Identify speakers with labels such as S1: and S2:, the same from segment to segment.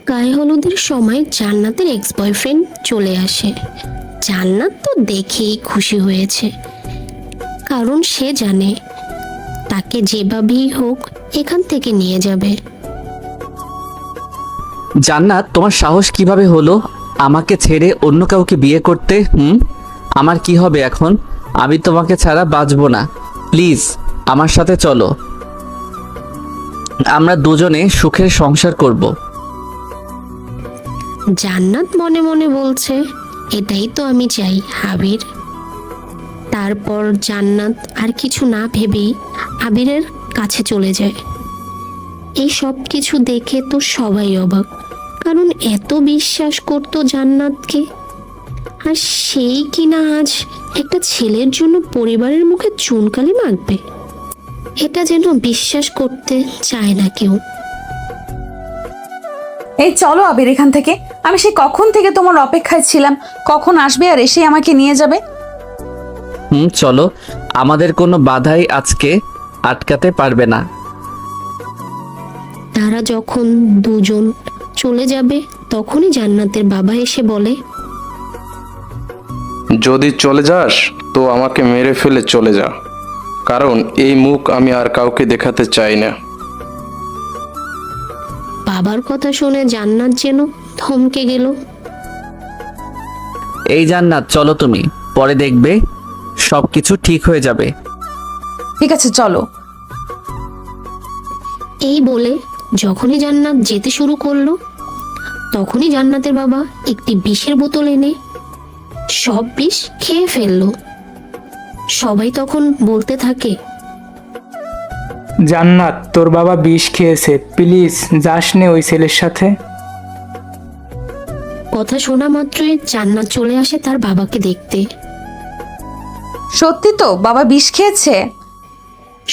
S1: গায়ে হলুদের সময় জান্নাতের এক্স বয়ফ্রেন্ড চলে আসে। জান্নাত তো দেখেই খুশি হয়েছে, কারণ সে জানে তাকে যেভাবেই হোক এখান থেকে নিয়ে যাবে।
S2: জান্নাত, তোমার সাহস কিভাবে হলো আমাকে ছেড়ে অন্য কাউকে বিয়ে করতে? আমার কি হবে এখন? আমি তোমাকে ছাড়া বাঁচবো না। প্লিজ আমার সাথে চলো, আমরা দুজনে সুখের সংসার করব।
S1: জান্নাত মনে মনে বলছে, এটাই তো আমি চাই আবির। তারপর জান্নাত আর কিছু না ভেবেই আবিরের কাছে চলে যায়। এই সব কিছু দেখে তো সবাই অবাক, কারণ এত বিশ্বাস করতো জান্নাতকে, আর সেই কিনা আজ একটা ছেলের জন্য পরিবারের মুখে চুনকালি মাখবে। এটা যেন বিশ্বাস করতে চায় না কেউ।
S3: এই চলো আবির এখান থেকে। আমি সেই কখন থেকে তোমার অপেক্ষায় ছিলাম, কখন আসবে আর এসে আমাকে নিয়ে যাবে।
S2: চলো, আমাদের কোনো বাধাই আজকে আটকাতে পারবে না।
S1: তারা যখন দুজন চলে যাবে তখনই জান্নাতের বাবা এসে বলে,
S4: যদি চলে যাস তো আমাকে মেরে ফেলে চলে যা, কারণ এই মুখ আমি আর কাউকে দেখাতে চাই না।
S1: বাবার কথা শুনে জান্নাত যেন থমকে গেল।
S2: এই জান্নাত, চলো, তুমি পরে দেখবে সবকিছু ঠিক হয়ে যাবে।
S3: ঠিক আছে চলো।
S1: এই বলে যখনই জান্নাত যেতে শুরু করলো তখনই জান্নাতের বাবা একটি বিষের বোতল এনে সব বিষ খেয়ে ফেললো। সবাই তখন বলতে থাকে,
S5: জান্নাত, তোর বাবা বিষ খেয়েছে, প্লিজ যাস নে ওই ছেলের সাথে।
S1: কথা শোনা মাত্রই জান্নাত চলে আসে তার বাবাকে দেখতে।
S3: সত্যি তো বাবা বিষ খেয়েছে?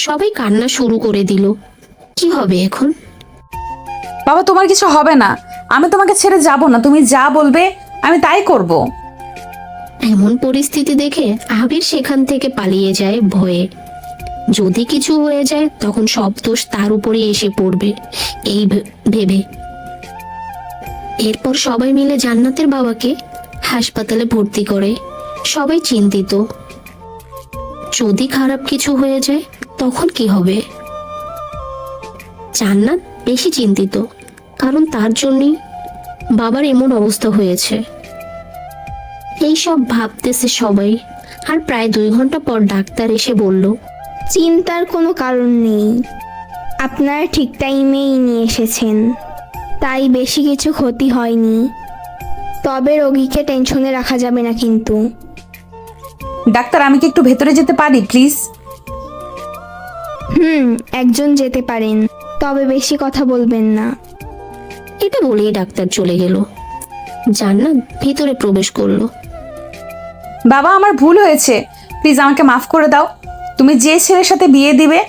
S1: সবাই কান্না শুরু করে দিল। কি হবে এখন?
S3: বাবা তোমার কিছু হবে না, আমি তোমাকে ছেড়ে যাব না, তুমি যা বলবে আমি তাই করব।
S1: এমন পরিস্থিতি দেখে আবির সেখান থেকে পালিয়ে যায় ভয়ে। যদি কিছু হয়ে যায় তখন সব দোষ তার উপরে এসে পড়বে এই ভেবে। এরপর সবাই মিলে জান্নাতের বাবাকে হাসপাতালে ভর্তি করে। সবাই চিন্তিত, যদি খারাপ কিছু হয়ে যায় তখন কি হবে। জান্নাত বেশি চিন্তিত, কারণ তার জন্যই বাবার এমন অবস্থা হয়েছে। এইসব ভাবতেছে সবাই। আর প্রায় 2 ঘন্টা পর ডাক্তার এসে বলল,
S6: চিন্তার কোনো কারণ নেই, আপনারা ঠিক টাইমেই নিয়ে এসেছেন, তাই বেশি কিছু ক্ষতি হয়নি। তবে রোগীকে টেনশনে রাখা যাবে না কিন্তু।
S3: ডাক্তার আমি কি একটু ভেতরে যেতে পারি প্লিজ?
S6: একজন যেতে পারেন, তবে বেশি কথা বলবেন না।
S1: এটা বলেই ডাক্তার চলে গেল। জান্নাত ভিতরে প্রবেশ করলো।
S3: বাবা আমার ভুল হয়েছে, প্লিজ আমাকে মাফ করে দাও। তুমি যে ছেলের সাথে বিয়ে দিবে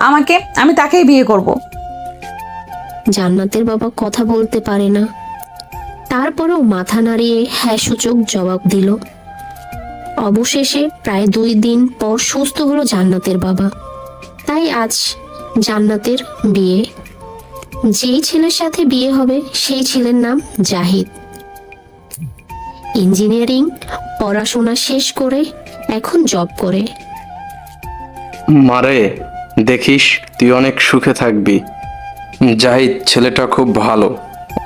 S3: আমাকে, আমি তাকেই বিয়ে করব।
S1: জান্নাতের বাবা কথা বলতে পারে না, তারপরেও মাথা নাড়িয়ে হ্যাঁ সূচক জবাব দিল। অবশেষে প্রায় 2 দিন পর সুস্থ হলো জান্নাতের বাবা। তাই আজ জান্নাতের বিয়ে। যেই ছেলের সাথে বিয়ে হবে সেই ছেলের নাম জাহিদ। ইঞ্জিনিয়ারিং পড়াশোনা শেষ করে এখন জব করে।
S4: মারে, দেখিস তুই অনেক সুখে থাকবি। জাহিদ ছেলেটা খুব ভালো,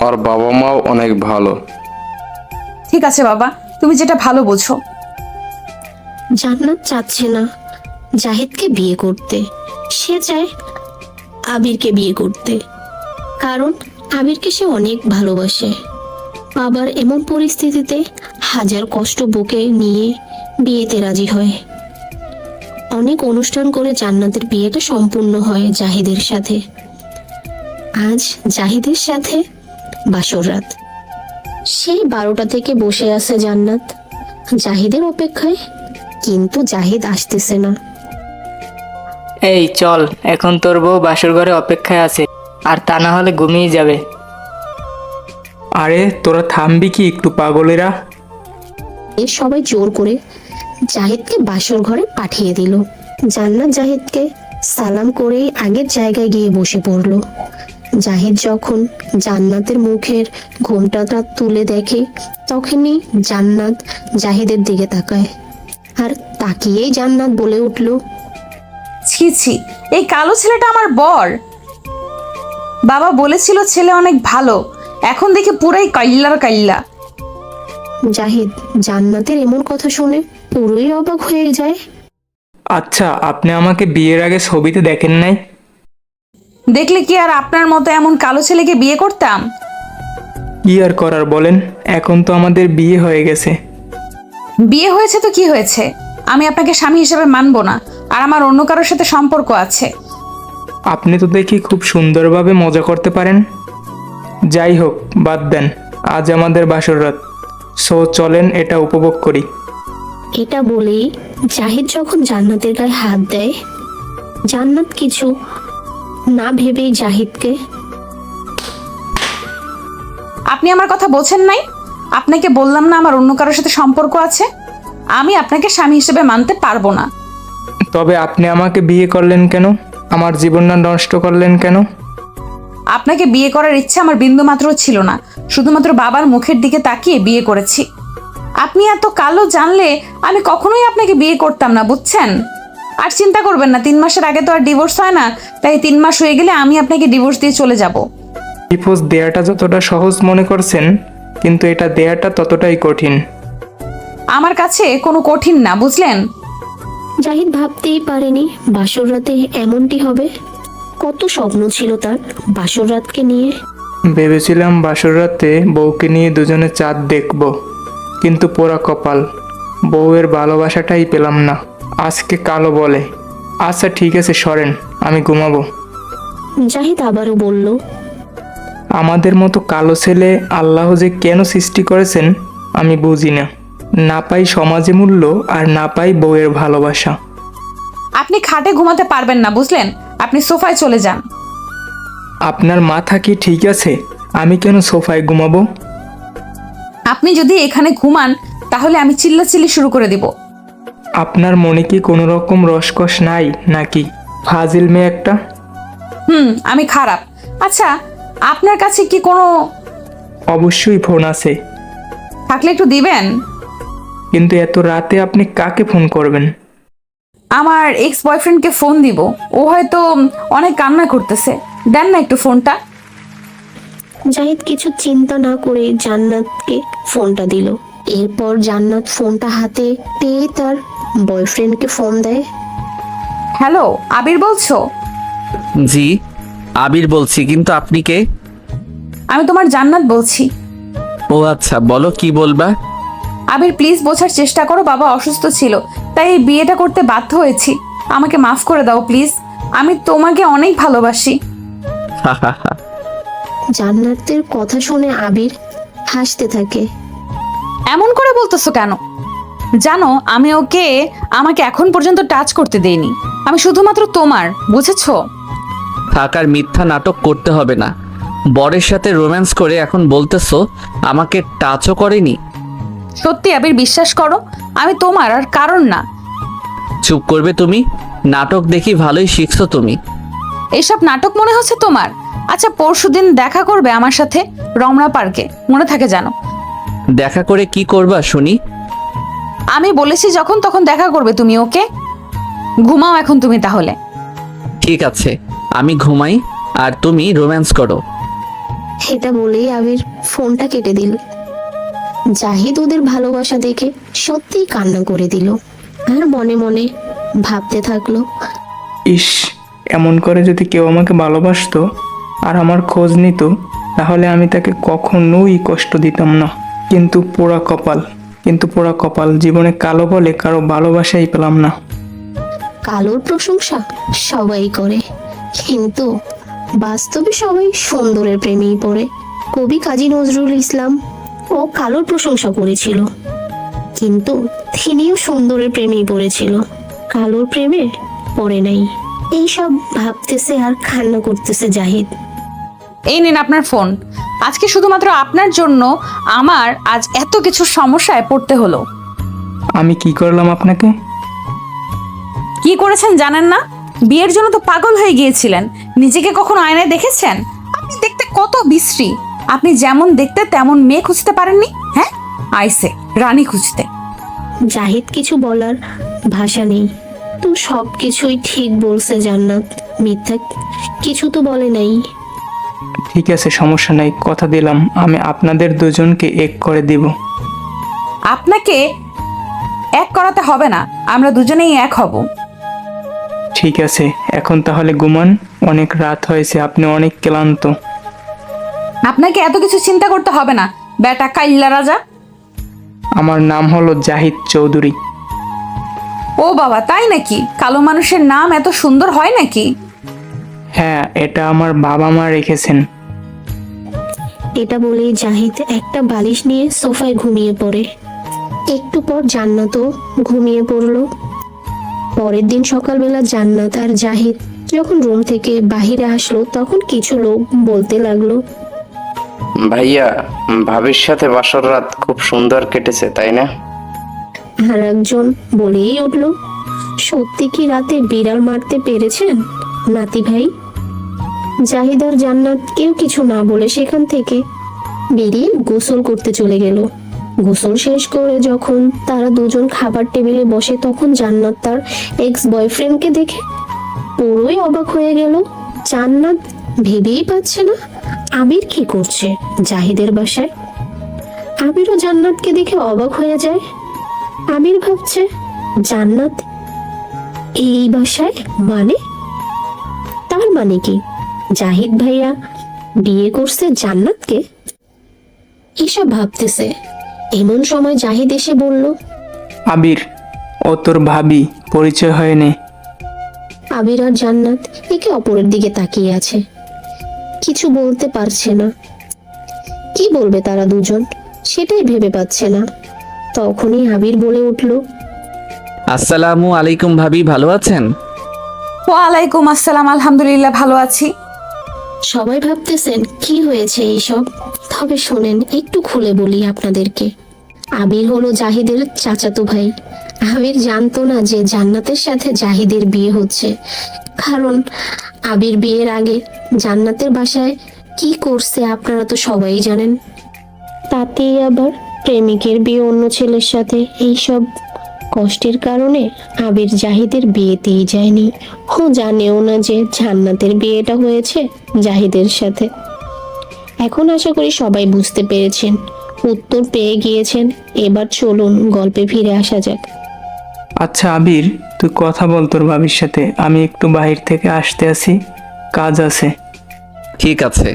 S4: আর বাবা মাও অনেক ভালো।
S3: ঠিক আছে বাবা, তুমি যেটা ভালো বোঝো।
S1: জান্নাত চাচ্ছে না জাহিদকে বিয়ে করতে, সে চায় আবিরকে বিয়ে করতে, কারণ আবিরকে সে অনেক ভালোবাসে। বাবার এমন পরিস্থিতিতে হাজার কষ্ট বুকে নিয়ে বিয়েতে রাজি হয়। অনেক অনুষ্ঠান করে জান্নাতের বিয়েটা সম্পূর্ণ হয় জাহিদের সাথে। আজ জাহিদের সাথে বাসর রাত। সেই 12টা থেকে বসে আছে জান্নাত জাহিদের অপেক্ষায়, কিন্তু জাহিদ আসতেছে না।
S7: এই চল, এখন তোর বউ বাসর ঘরে অপেক্ষায় আছে, আর তা না হলে ঘুমিয়ে যাবে।
S5: আরে তোরা থামবি কি একটু পাগলেরা?
S1: এ সবাই জোর করে জাহিদকে বাসর ঘরে পাঠিয়ে দিল। জান্নাত জাহিদকে সালাম করে আগের জায়গায় গিয়ে বসে পড়ল। জাহিদ যখন জান্নাতের মুখের ঘোমটাটা তুলে দেখে, তখনই জান্নাত জাহিদের দিকে তাকায়। আর তাকিয়েই জান্নাত বলে উঠল,
S3: ছি ছি, এই কালো ছেলেটা আমার বর। বাবা বলেছিল ছেলে অনেক ভালো, এখন দেখি পুরাই কাইল্লার কাইল্লা।
S1: জাহিদ জান্নাতের এমন কথা শুনে পুরোই অবাক হয়ে যায়।
S5: আচ্ছা, আপনি আমাকে বিয়ের আগে ছবিতে দেখেন নাই?
S3: দেখলে কি আর আপনার মতো এমন কালো ছেলেকে বিয়ে করতাম?
S5: কি আর করার বলেন, এখন তো আমাদের বিয়ে হয়ে গেছে।
S3: বিয়ে হয়েছে তো কি হয়েছে, আমি আপনাকে স্বামী হিসেবে মানবো না, আর আমার অন্য কারোর সাথে সম্পর্ক আছে।
S5: আপনি তো দেখি খুব সুন্দরভাবে মজা করতে পারেন। যাই হোক, বাদ দেন, আজ আমাদের বাসর রাত, সো চলেন এটা উপভোগ করি।
S1: এটা বলেই জাহিদ যখন জান্নাতের গায়ে হাত দেয়, জান্নাত কিছু না ভেবেই জাহিদকে,
S3: আপনি আমার কথা বলছেন নাই? আপনাকে বললাম না আমার অন্য কারোর সাথে সম্পর্ক আছে? আমি আপনাকে স্বামী হিসেবে মানতে পারবো না।
S5: তবে আপনি আমাকে বিয়ে করলেন কেন? আমার জীবনটা নষ্ট করলেন কেন?
S3: আপনাকে বিয়ে করার ইচ্ছা আমার বিন্দু মাত্র ছিল না, শুধুমাত্র বাবার মুখের দিকে তাকিয়ে বিয়ে করেছি। আপনি এত কালো জানলে আমি কখনোই আপনাকে বিয়ে করতাম না, বুঝছেন? আর চিন্তা করবেন না, 3 মাসের আগে তো আর ডিভোর্স হয় না, তাই 3 মাস হয়ে গেলে আমি আপনাকে ডিভোর্স দিয়ে চলে যাব।
S5: ডিভোর্স দেয়াটা যতটা সহজ মনে করছেন, কিন্তু এটা দেয়াটা ততটাই কঠিন।
S3: আমার কাছে কোনো কঠিন না, বুঝলেন?
S1: জাহিদ ভাবতেই পারেনি বাসর রাতে এমনটি হবে। কত স্বপ্ন ছিল তার বাসর রাতকে নিয়ে।
S5: ভেবেছিলাম বাসর রাতে বউকে নিয়ে দুজনে চাঁদ দেখব, কিন্তু পোড়া কপাল, বউয়ের ভালোবাসাটাই পেলাম না। আজকে কালো বলে, আচ্ছা ঠিক আছে সরেন, আমি ঘুমাবো।
S1: জাহিদ আবারও বলল,
S5: আমাদের মতো কালো ছেলে আল্লাহ যে কেন সৃষ্টি করেছেন আমি বুঝি না। না পাই সমাজে মূল্য, আর না পাই বউয়ের ভালোবাসা।
S3: আপনি খাটে ঘুমাতে পারবেন না, বুঝলেন? আপনি সোফায় চলে যান।
S5: আপনার মাথা কি ঠিক আছে? আমি কেন সোফায় ঘুমাবো?
S3: আপনি যদি এখানে ঘুমান তাহলে আমি চিল্লাচিল্লি শুরু করে দিব।
S5: আপনার মনে কি কোনো রকম রসকস নাই নাকি? ফাজিল মেয়ে একটা।
S3: আমি খারাপ। আচ্ছা, আপনার কাছে কি কোনো
S5: অবশ্যই ফোন আছে,
S3: থাকলে একটু দিবেন?
S5: কিন্তু এত রাতে আপনি কাকে ফোন করবেন?
S3: আমার এক্স বয়ফ্রেন্ডকে ফোন দিব, ও হয়তো অনেক কান্না করতেছে, দেন না একটু ফোনটা।
S1: জাহিদ কিছু চিন্তা না করে জান্নাতকে ফোনটা দিল। এরপর জান্নাত ফোনটা হাতে পেয়ে তার বয়ফ্রেন্ডকে ফোন দেয়।
S3: হ্যালো, আবির বলছো?
S2: জি, আবির বলছি, কিন্তু আপনি কে?
S3: আমি তোমার জান্নাত বলছি।
S2: ও আচ্ছা, বলো কি বলবা।
S3: আবির প্লিজ বোঝার চেষ্টা করো, বাবা অসুস্থ ছিল তাই এই বিয়েটা করতে বাধ্য হয়েছি, আমাকে মাফ করে দাও প্লিজ, আমি তোমাকে অনেক ভালোবাসি।
S1: জান্নাতের কথা শুনে আবির হাসতে থাকে।
S3: এমন করে বলতেছো কেন? জানো আমি ওকে আমাকে এখন পর্যন্ত টাচ করতে দেইনি, আমি শুধুমাত্র তোমার, বুঝেছো?
S2: থাকার মিথ্যা নাটক করতে হবে না। বরের সাথে রোম্যান্স করে এখন বলতেছো আমাকে টাচও করেনি।
S3: সত্যি আবির বিশ্বাস করো, আমি তোমার আর কারণ না।
S2: চুপ করবে তুমি? নাটক দেখি ভালোই শিখছো তুমি।
S3: এসব নাটক মনে হচ্ছে তোমার? আচ্ছা, পরশুদিন দেখা করবে আমার সাথে রমনা পার্কে, মনে থাকে জানো?
S2: দেখা করে কি করবা শুনি?
S3: আমি বলেছি যখন তখন দেখা করবে তুমি, ওকে? ঘুমাও এখন তুমি তাহলে।
S2: ঠিক আছে, আমি ঘুমাই আর তুমি রোম্যান্স করো।
S1: এটা বলেই আবির ফোনটা কেটে দিল। জাহিদ ওদের ভালোবাসা দেখে সত্যিই কান্না করে দিল আর মনে মনে ভাবতে থাকলো,
S5: ইস, এমন করে যদি কেউ আমাকে ভালোবাসতো আর আমার খোঁজ নিত, তাহলে আমি তাকে কখনোই কষ্ট দিতাম না। কিন্তু পোড়া কপাল, জীবনে কালো বলে কারো ভালোবাসাই পেলাম না।
S1: কালোর প্রশংসা সবাই করে, কিন্তু বাস্তবে সবাই সুন্দরের প্রেমেই পড়ে। কবি কাজী নজরুল ইসলাম ও কালোর প্রশংসা করেছিল, কিন্তু তিনিও সুন্দরের প্রেমেই পড়েছিল, কালোর প্রেমে পড়ে নাই। এইসব ভাবতেছে আর কান্না করতেছে জাহিদ।
S3: এই নিন আপনার ফোন। আজকে শুধুমাত্র আপনার জন্য আমার আজ এত কিছু সমস্যায় পড়তে হলো।
S5: আমি কি করলাম আপনাকে?
S3: কি করেছেন জানেন না? বিয়ের জন্য তো পাগল হয়ে গিয়েছিলেন, নিজেকে কখনো আয়নায় দেখেছেন? আপনি কত বিশ্রী! আপনি যেমন দেখতে তেমন মেয়ে খুঁজতে পারেননি? হ্যাঁ, আইসে রানী খুঁজতে।
S1: জাহিদ কিছু বলার ভাষা নেই। তো সব কিছুই ঠিক বলছে জান্নাত, মিথ্যা কিছু তো বলে নাই।
S5: ঠিক আছে, সমস্যা নাই, কথা দিলাম আমি আপনাদের দুজনকে এক করে দিব।
S3: আপনাকে এক করাতে হবে না, আমরা দুজনেই এক হব।
S5: ঠিক আছে, এখন তাহলে ঘুমান, অনেক রাত হয়েছে, আপনি অনেক ক্লান্ত।
S3: আপনাকে এত কিছু চিন্তা করতে হবে না, বেটা কাইল্লা রাজা।
S5: আমার নাম হলো জাহিদ চৌধুরী।
S3: ও বাবা, তাই নাকি? কালো মানুষের নাম এত সুন্দর হয় নাকি?
S5: হ্যাঁ, এটা আমার বাবা মা রেখেছেন।
S1: এটা বলেই জাহিদ একটা বালিশ নিয়ে সোফায় ঘুমিয়ে পড়ে। একটু পর জান্নাতও ঘুমিয়ে পড়লো। পরের দিন সকালবেলা জান্নাত আর জাহিদ যখন রুম থেকে বাহিরে আসলো, তখন কিছু লোক বলতে লাগলো,
S4: ভাইয়া, ভাবির সাথে বাসর রাত খুব সুন্দর কেটেছে, তাই না?
S1: আর একজন বলেই উঠলো, সত্যি কি রাতে বিড়াল মারতে পেরেছেন নাতি ভাই? জাহিদ আর জান্নাত কেউ কিছু না বলে সেখান থেকে বেরিয়ে গোসল করতে চলে গেল। গোসল শেষ করে যখন তারা দুজন খাবার টেবিলে বসে, তখন জান্নাত তার এক্স বয়ফ্রেন্ডকে দেখে পুরোই অবাক হয়ে গেল। জান্নাত ভেবেই পাচ্ছে না আবির কি করছে জাহিদের বাসায়। আবিরও জান্নাতকে দেখে অবাক হয়ে যায়। আবির ভাবছে, জান্নাত এই বাসায় মানে? তার মানে কি জাহিদ ভাইয়া বিয়ে করছে জান্নাতকে? এসব ভাবতেছে এমন সময় জাহিদ এসে বলল,
S5: আবির, ও তোর ভাবি, পরিচয় হয়নি।
S1: আবির আর জান্নাত একে অপরের দিকে তাকিয়ে আছে, কিছু বলতে পারছে না। কি বলবে তারা দুজন সেটাই ভেবে পাচ্ছে না। তখনই আবির বলে উঠল,
S2: আসসালামু আলাইকুম ভাবি, ভালো আছেন?
S3: ওয়ালাইকুম আসসালাম, আলহামদুলিল্লাহ ভালো আছি।
S1: সবাই ভাবতেছেন কি হয়েছে এইসব। তবে শোনেন, একটু খুলে বলি আপনাদেরকে। আবির হলো জাহিদের চাচাতো ভাই। আবির জানতো না যে জান্নাতের সাথে জাহিদের বিয়ে হচ্ছে, কারণ আবির বিয়ের আগে জান্নাতের বাসায় কি করছে আপনারা তো সবাই জানেন। তাতেই আবার প্রেমিকের বিয়ে অন্য ছেলের সাথে। এইসব কষ্টের কারণে আবির জাহিদের বিয়েতেই যায়নি। ও জানেও না যে জান্নাতের বিয়েটা হয়েছে জাহিদের সাথে। এখন আশা করি সবাই বুঝতে পেরেছেন, উত্তর পেয়ে গিয়েছেন। এবার চলুন গল্পে ফিরে আসা যাক।
S5: আচ্ছা আবির, তুই কথা বল তোর ভাবির সাথে, আমি একটু বাহির থেকে আসতে আসি, কাজ আছে।
S2: ঠিক আছে।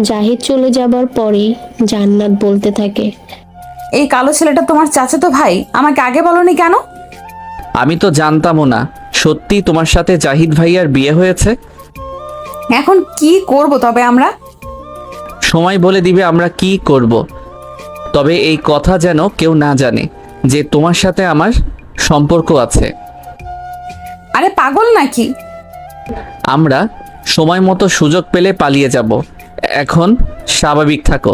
S1: জাহিদ চলে যাবার পরেই জান্নাত বলতে থাকে,
S3: এই কালো ছেলেটা তোমার চাচাতো ভাই, আমাকে আগে বলনি কেন?
S2: আমি তো জানতামও না সত্যি তোমার সাথে জাহিদ ভাইয়ার বিয়ে হয়েছে।
S3: এখন কি করব তবে আমরা?
S2: সময় বলে দিবে আমরা কি করব। তবে এই কথা যেন কেউ না জানে যে তোমার সাথে আমার সম্পর্ক আছে।
S3: আরে পাগল নাকি?
S2: আমরা সময় মতো সুযোগ পেলে পালিয়ে যাব। এখন স্বাভাবিক থাকো।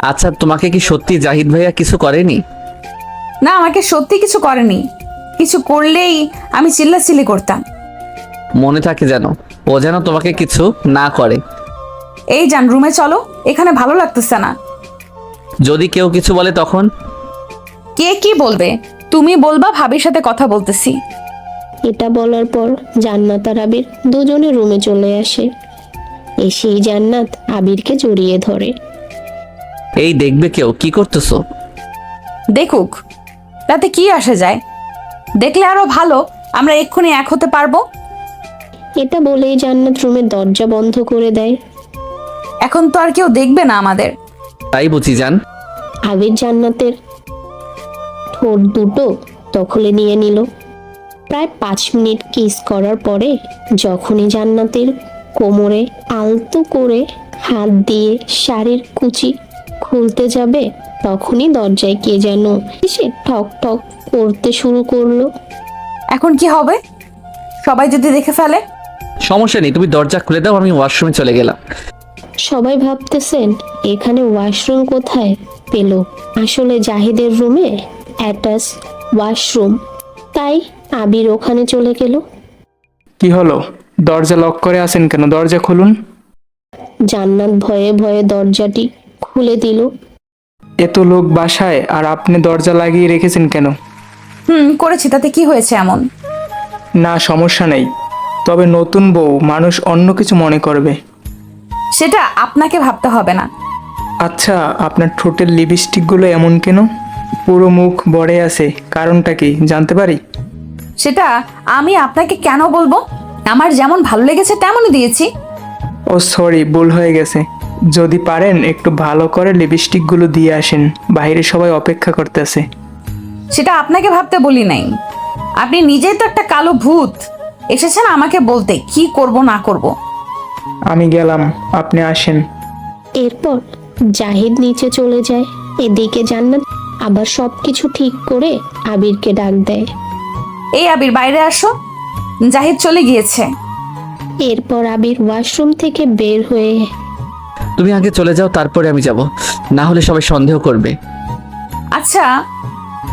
S2: আচ্ছা, তোমাকে কি সত্যি জাহিদ ভাইয়া কিছু করেনি?
S3: না, আমাকে সত্যি কিছু করেনি। কিছু করলেই আমি চিল্লাচিল্লি করতাম।
S2: মনে থাকে যেন ও যেন তোমাকে কিছু না করে।
S3: এই যান, রুমে চলো, এখানে ভালো লাগতেছে না।
S2: যদি কেউ কিছু বলে তখন?
S3: কে কি বলবে? তুমি বলবা ভাবির সাথে কথা বলতেছি।
S1: এটা বলার পর জান্নাত আর আবির দুজনে রুমে চলে আসে। এসেই জান্নাত আবিরকে জড়িয়ে ধরে।
S2: এই দেখবে কেউ কি করতেছো?
S3: দেখুক, তাতে কি আসে যায়? দেখলে আরো ভালো, আমরা এক্ষুনি এক হতে পারবো।
S1: এটা বলেই জান্নাত রুমের দরজা বন্ধ করে দেয়।
S3: এখন তো আর কেউ দেখবে না আমাদের।
S2: তাই বুঝি জান।
S1: আবির জান্নাতের ঠোঁট দুটো দখলে নিয়ে নিল। প্রায় 5 মিনিট কিস করার পরে যখনই জান্নাতের কোমরে আলতো করে হাত দিয়ে শাড়ির কুচি খুলতে যাবে, তখনই দরজায় কে যেন এসে ঠক ঠক করতে শুরু করলো।
S3: এখন কি হবে সবাই যদি দেখে ফেলে?
S2: সমস্যা নেই, তুমি দরজা খুলে দাও, আমি ওয়াশরুমে চলে গেলাম।
S1: সবাই ভাবতেছেন এখানে ওয়াশরুম কোথায় পেল। আসলে জাহিদের রুমে অ্যাটাচ ওয়াশরুম, তাই আবির ওখানে চলে গেল।
S5: কি হলো, দরজা লক করে আছেন কেন? দরজা খুলুন।
S1: জান্নাত ভয়ে ভয়ে দরজাটি খুলে দিল।
S5: এত লোক বাসায় আর আপনি দরজা লাগিয়ে রেখেছেন কেন?
S3: করেছি, তাতে কি হয়েছে এমন?
S5: না, সমস্যা নেই, তবে নতুন বউ মানুষ অন্য কিছু মনে করবে।
S3: সেটা আপনাকে ভাবতে হবে না।
S5: আচ্ছা, আপনার ঠোঁটের লিপস্টিকগুলো এমন কেন? পুরো মুখ ভরে আছে, কারণটা কি জানতে পারি?
S3: সেটা আমি আপনাকে কেন বলবো? আমার যেমন ভালো লেগেছে তেমনই দিয়েছি।
S5: ও সরি, ভুল হয়ে গেছে। যদি পারেন একটু ভালো করে লিপস্টিকগুলো দিয়ে আসেন, বাইরে সবাই অপেক্ষা করতেছে।
S3: সেটা আপনাকে ভাবতে বলি নাই। আপনি নিজেই তো একটা কালো ভূত, এসেছেন আমাকে বলতে কি করব না করব।
S5: আমি গেলাম, আপনি আসেন।
S1: এরপর জাহিদ নিচে চলে যায়। এদিকে জান্নাত আবার সবকিছু ঠিক করে আবিরকে ডাক দেয়।
S3: এই আবির, বাইরে আসো, জাহিদ চলে গিয়েছে।
S1: এরপর আবির ওয়াশরুম থেকে বের হয়ে
S2: তুমি আগে চলে যাও, তারপরে আমি যাব, না হলে সবাই সন্দেহ করবে।
S3: আচ্ছা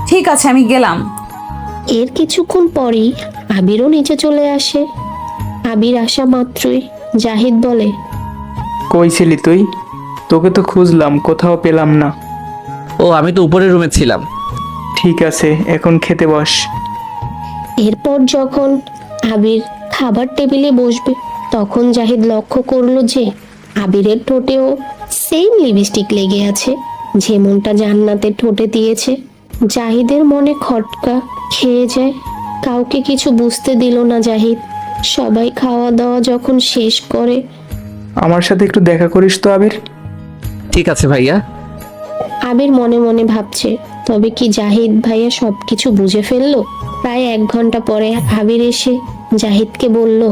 S3: ঠিক আছে, আমি গেলাম।
S1: এর কিছুক্ষণ পরেই আবিরও নিচে চলে আসে। আবির আসা মাত্রই জাহিদ বলে,
S5: কই ছিলি তুই? তোকে তো খুঁজলাম, কোথাও পেলাম না।
S2: ও, আমি তো উপরের রুমে ছিলাম।
S5: ঠিক আছে, এখন খেতে বস।
S1: এরপর যখন আবির খাবার টেবিলে বসবে তখন জাহিদ লক্ষ্য করলো যে আবিরের ঠোঁটেও সেম লিপস্টিক লেগে আছে, যেমনটা জান্নাতের ঠোঁটে দিয়েছে। জাহিদের মনে খটকা খেয়ে যায়। কাউকে কিছু বুঝতে দিল না জাহিদ। সবাই খাওয়া দাওয়া যখন শেষ করে
S5: আমার সাথে একটু দেখা করিস তো আবির।
S2: ঠিক আছে ভাইয়া।
S1: আবির মনে মনে ভাবছে, তবে কি জাহিদ ভাইয়া সবকিছু বুঝে ফেললো? প্রায় 1 ঘন্টা পরে আবির এসে জাহিদকে বলল,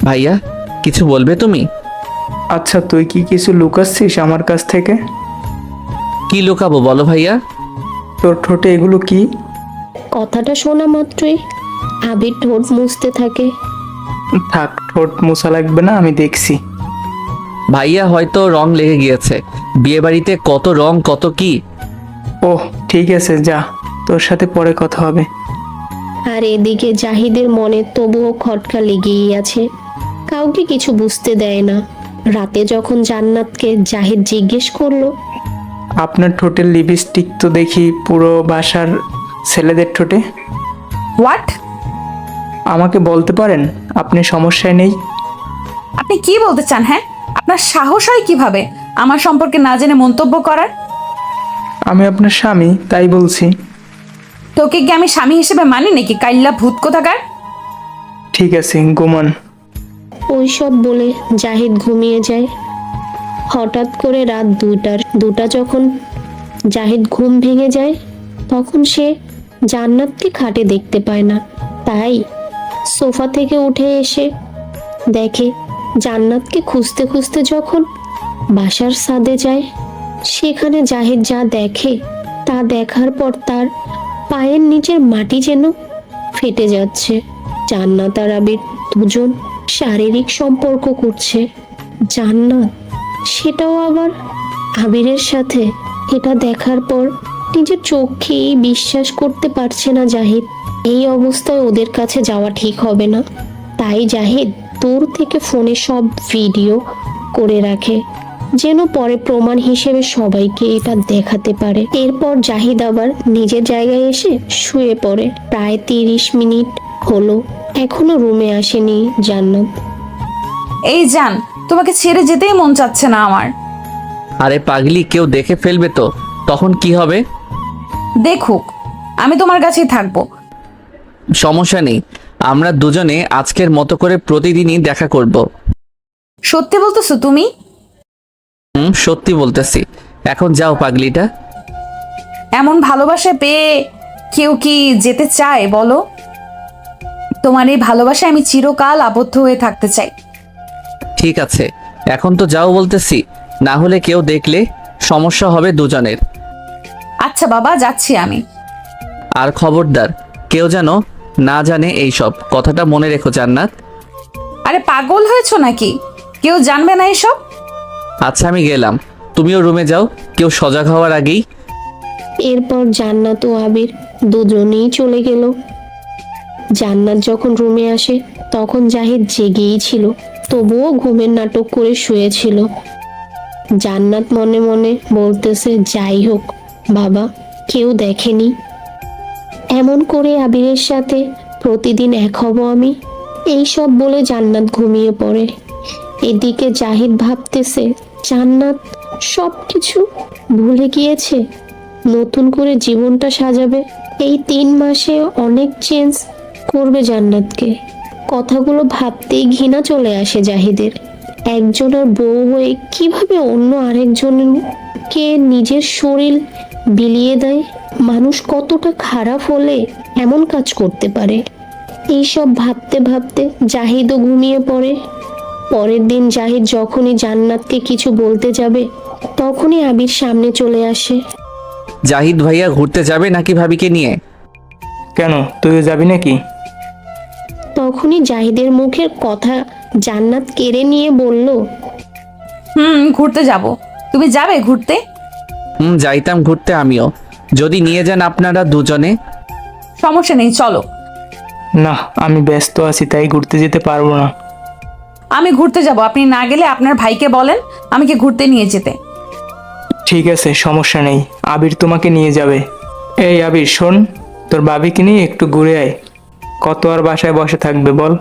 S2: ভাইয়া, কিছু বলবে তুমি?
S5: আচ্ছা, তুই কি কিছু লুকাচ্ছিস আমার কাছ থেকে?
S2: কি লুকাবো বলো ভাইয়া?
S5: তোর ঠোঁটে এগুলো কি?
S1: কথাটা শোনা মাত্রই আবির ঠোঁট মুছতে থাকে।
S5: থাক, ঠোঁট মোছা লাগবে না, আমি দেখছি।
S2: ভাইয়া, হয়তো রং লেগে গিয়েছে। বিয়ে বাড়িতে কত রং, কত কি।
S5: ওহ ঠিক আছে, যা, তোর সাথে পরে কথা হবে।
S1: আর এদিকে জাহিদের মনে তবুও খটকা লেগেই আছে, কাউকে কিছু বুঝতে দেয় না। রাতে যখন জান্নাতকে জাহিদ জিজ্ঞেস করলো,
S5: আপনার ঠোঁটের লিপস্টিক তো দেখি পুরো বাসার ছেলেদের ঠোঁটে।
S3: হোয়াট?
S5: আমাকে বলতে পারেন আপনি সমস্যায় নেই?
S3: আপনি কি বলতে চান? হ্যাঁ, আপনার সাহস হয় কিভাবে আমার সম্পর্কে না জেনে মন্তব্য করার?
S5: আমি আপনার স্বামী, তাই বলছি।
S3: তোকে কি আমি স্বামী হিসেবে মানি নাকি, কাইল্লা ভূত কোথাকার?
S5: ঠিক আছে, ঘুমান।
S1: ওইসব বলে জাহিদ ঘুমিয়ে যায়। হঠাৎ করে রাত 2টা যখন জাহিদ ঘুম ভেঙে যায় তখন সে জান্নাতকে খাটে দেখতে পায় না। তাই সোফা থেকে উঠে এসে দেখে জান্নাতকে খুঁজতে খুঁজতে যখন বাসার ছাদে যায়, সেখানে জাহিদ যা দেখে তা দেখার পর তার পায়ের নিচের মাটি যেন ফেটে যাচ্ছে। জান্নাত আর আবির দুজন শারীরিক সম্পর্ক করছে। জান্নাত সেটাও আবার আবিরের সাথে। এটা দেখার পর নিজের চোখেই বিশ্বাস করতে পারছে না জাহিদ। এই অবস্থায় ওদের কাছে যাওয়া ঠিক হবে না, তাই জাহিদ দূর থেকে ফোনে সব ভিডিও করে রাখে, যেন পরে প্রমাণ হিসেবে সবাইকে এটা দেখাতে পারে। এরপর জাহিদ আবার নিজের জায়গায় এসে শুয়ে পড়ে। প্রায় 30 মিনিট হলো, এখনো রুমে আসেনি জান্নাত।
S3: এই জান, তোমাকে ছেড়ে যেতেই মন চাচ্ছে না আমার।
S2: আরে পাগলি, কেউ দেখে ফেলবে তো, তখন কি হবে?
S3: দেখুক, আমি তোমার কাছেই থাকবো।
S2: সমস্যা নেই, আমরা দুজনে আজকের মতো করে প্রতিদিনই দেখা করব।
S3: সত্যি বলতেছো তুমি?
S2: সত্যি বলতেছি। এখন যাও পাগলিটা।
S3: এমন ভালোবাসা পেয়ে কেউ কি যেতে চায় বলো? তোমার এই ভালোবাসায় আমি চিরকাল আবদ্ধ হয়ে থাকতে চাই।
S2: ঠিক আছে, এখন তো যাও বলতেছি, না হলে কেউ দেখলে সমস্যা হবে দুজনের।
S3: আচ্ছা বাবা, যাচ্ছি আমি।
S2: আর খবরদার, কেউ যেন না জানে এইসব, কথাটা মনে রেখো জান্নাত।
S3: আরে পাগল হয়েছো নাকি? কেউ জানবে না এসব।
S2: আচ্ছা আমি গেলাম, তুমিও রুমে যাও, কেউ সজাগ হওয়ার আগেই।
S1: এরপর জান্নাত ও আবির দুজনেই চলে গেল। জান্নাত যখন রুমে আসে তখন জাহিদ জেগেই ছিল। তবুও ঘুমের নাটক করে শুয়েছিল। জান্নাত মনে মনে বলতেছে, যাই হোক বাবা, কেউ দেখেনি, এমন করে আবিরের সাথে প্রতিদিন এক হব আমি। এই সব বলে জান্নাত ঘুমিয়ে পড়ে। এদিকে জাহিদ ভাবতেছে জান্নাত সবকিছু ভুলে গিয়েছে, নতুন করে জীবনটা সাজাবে। এই 3 মাসে অনেক চেঞ্জ করবে জান্নাতকে। কথাগুলো ভাবতেই ঘৃণা চলে আসে জাহিদের। একজনের বউ হয়ে কিভাবে অন্য আরেকজনকে নিজের শরীর বিলিয়ে দেয়? মানুষ কতটা খারাপ হলে এমন কাজ করতে পারে? এইসব ভাবতে ভাবতে জাহিদও ঘুমিয়ে পড়ে। পরের দিন জাহিদ যখনই জান্নাতকে কিছু বলতে যাবে, তখনই আবির সামনে চলে আসে।
S2: জাহিদ ভাইয়া ঘুরতে যাবে নাকি ভাবিকে নিয়ে?
S5: কেন, তুইও যাবি নাকি?
S1: তখনই জাহিদের মুখের কথা জান্নাত কেড়ে নিয়ে বলল,
S3: ঘুরতে যাব। তুমি যাবে ঘুরতে?
S2: যাইতাম ঘুরতে আমিও, যদি নিয়ে যান আপনারা দুজনে।
S3: সমস্যা নেই, চলো।
S5: না, আমি ব্যস্ত আছি, তাই ঘুরতে যেতে পারবো না।
S3: আমি ঘুরতে যাব, আপনি না গেলে আপনার ভাইকে বলেন আমাকে ঘুরতে নিয়ে যেতে।
S5: ঠিক আছে, সমস্যা নেই, আবির তোমাকে নিয়ে যাবে। এই আবির শোন, তোর ভাবিকে নিয়ে একটু ঘুরে আয়। কত আর বাসায় বসে থাকবে বল?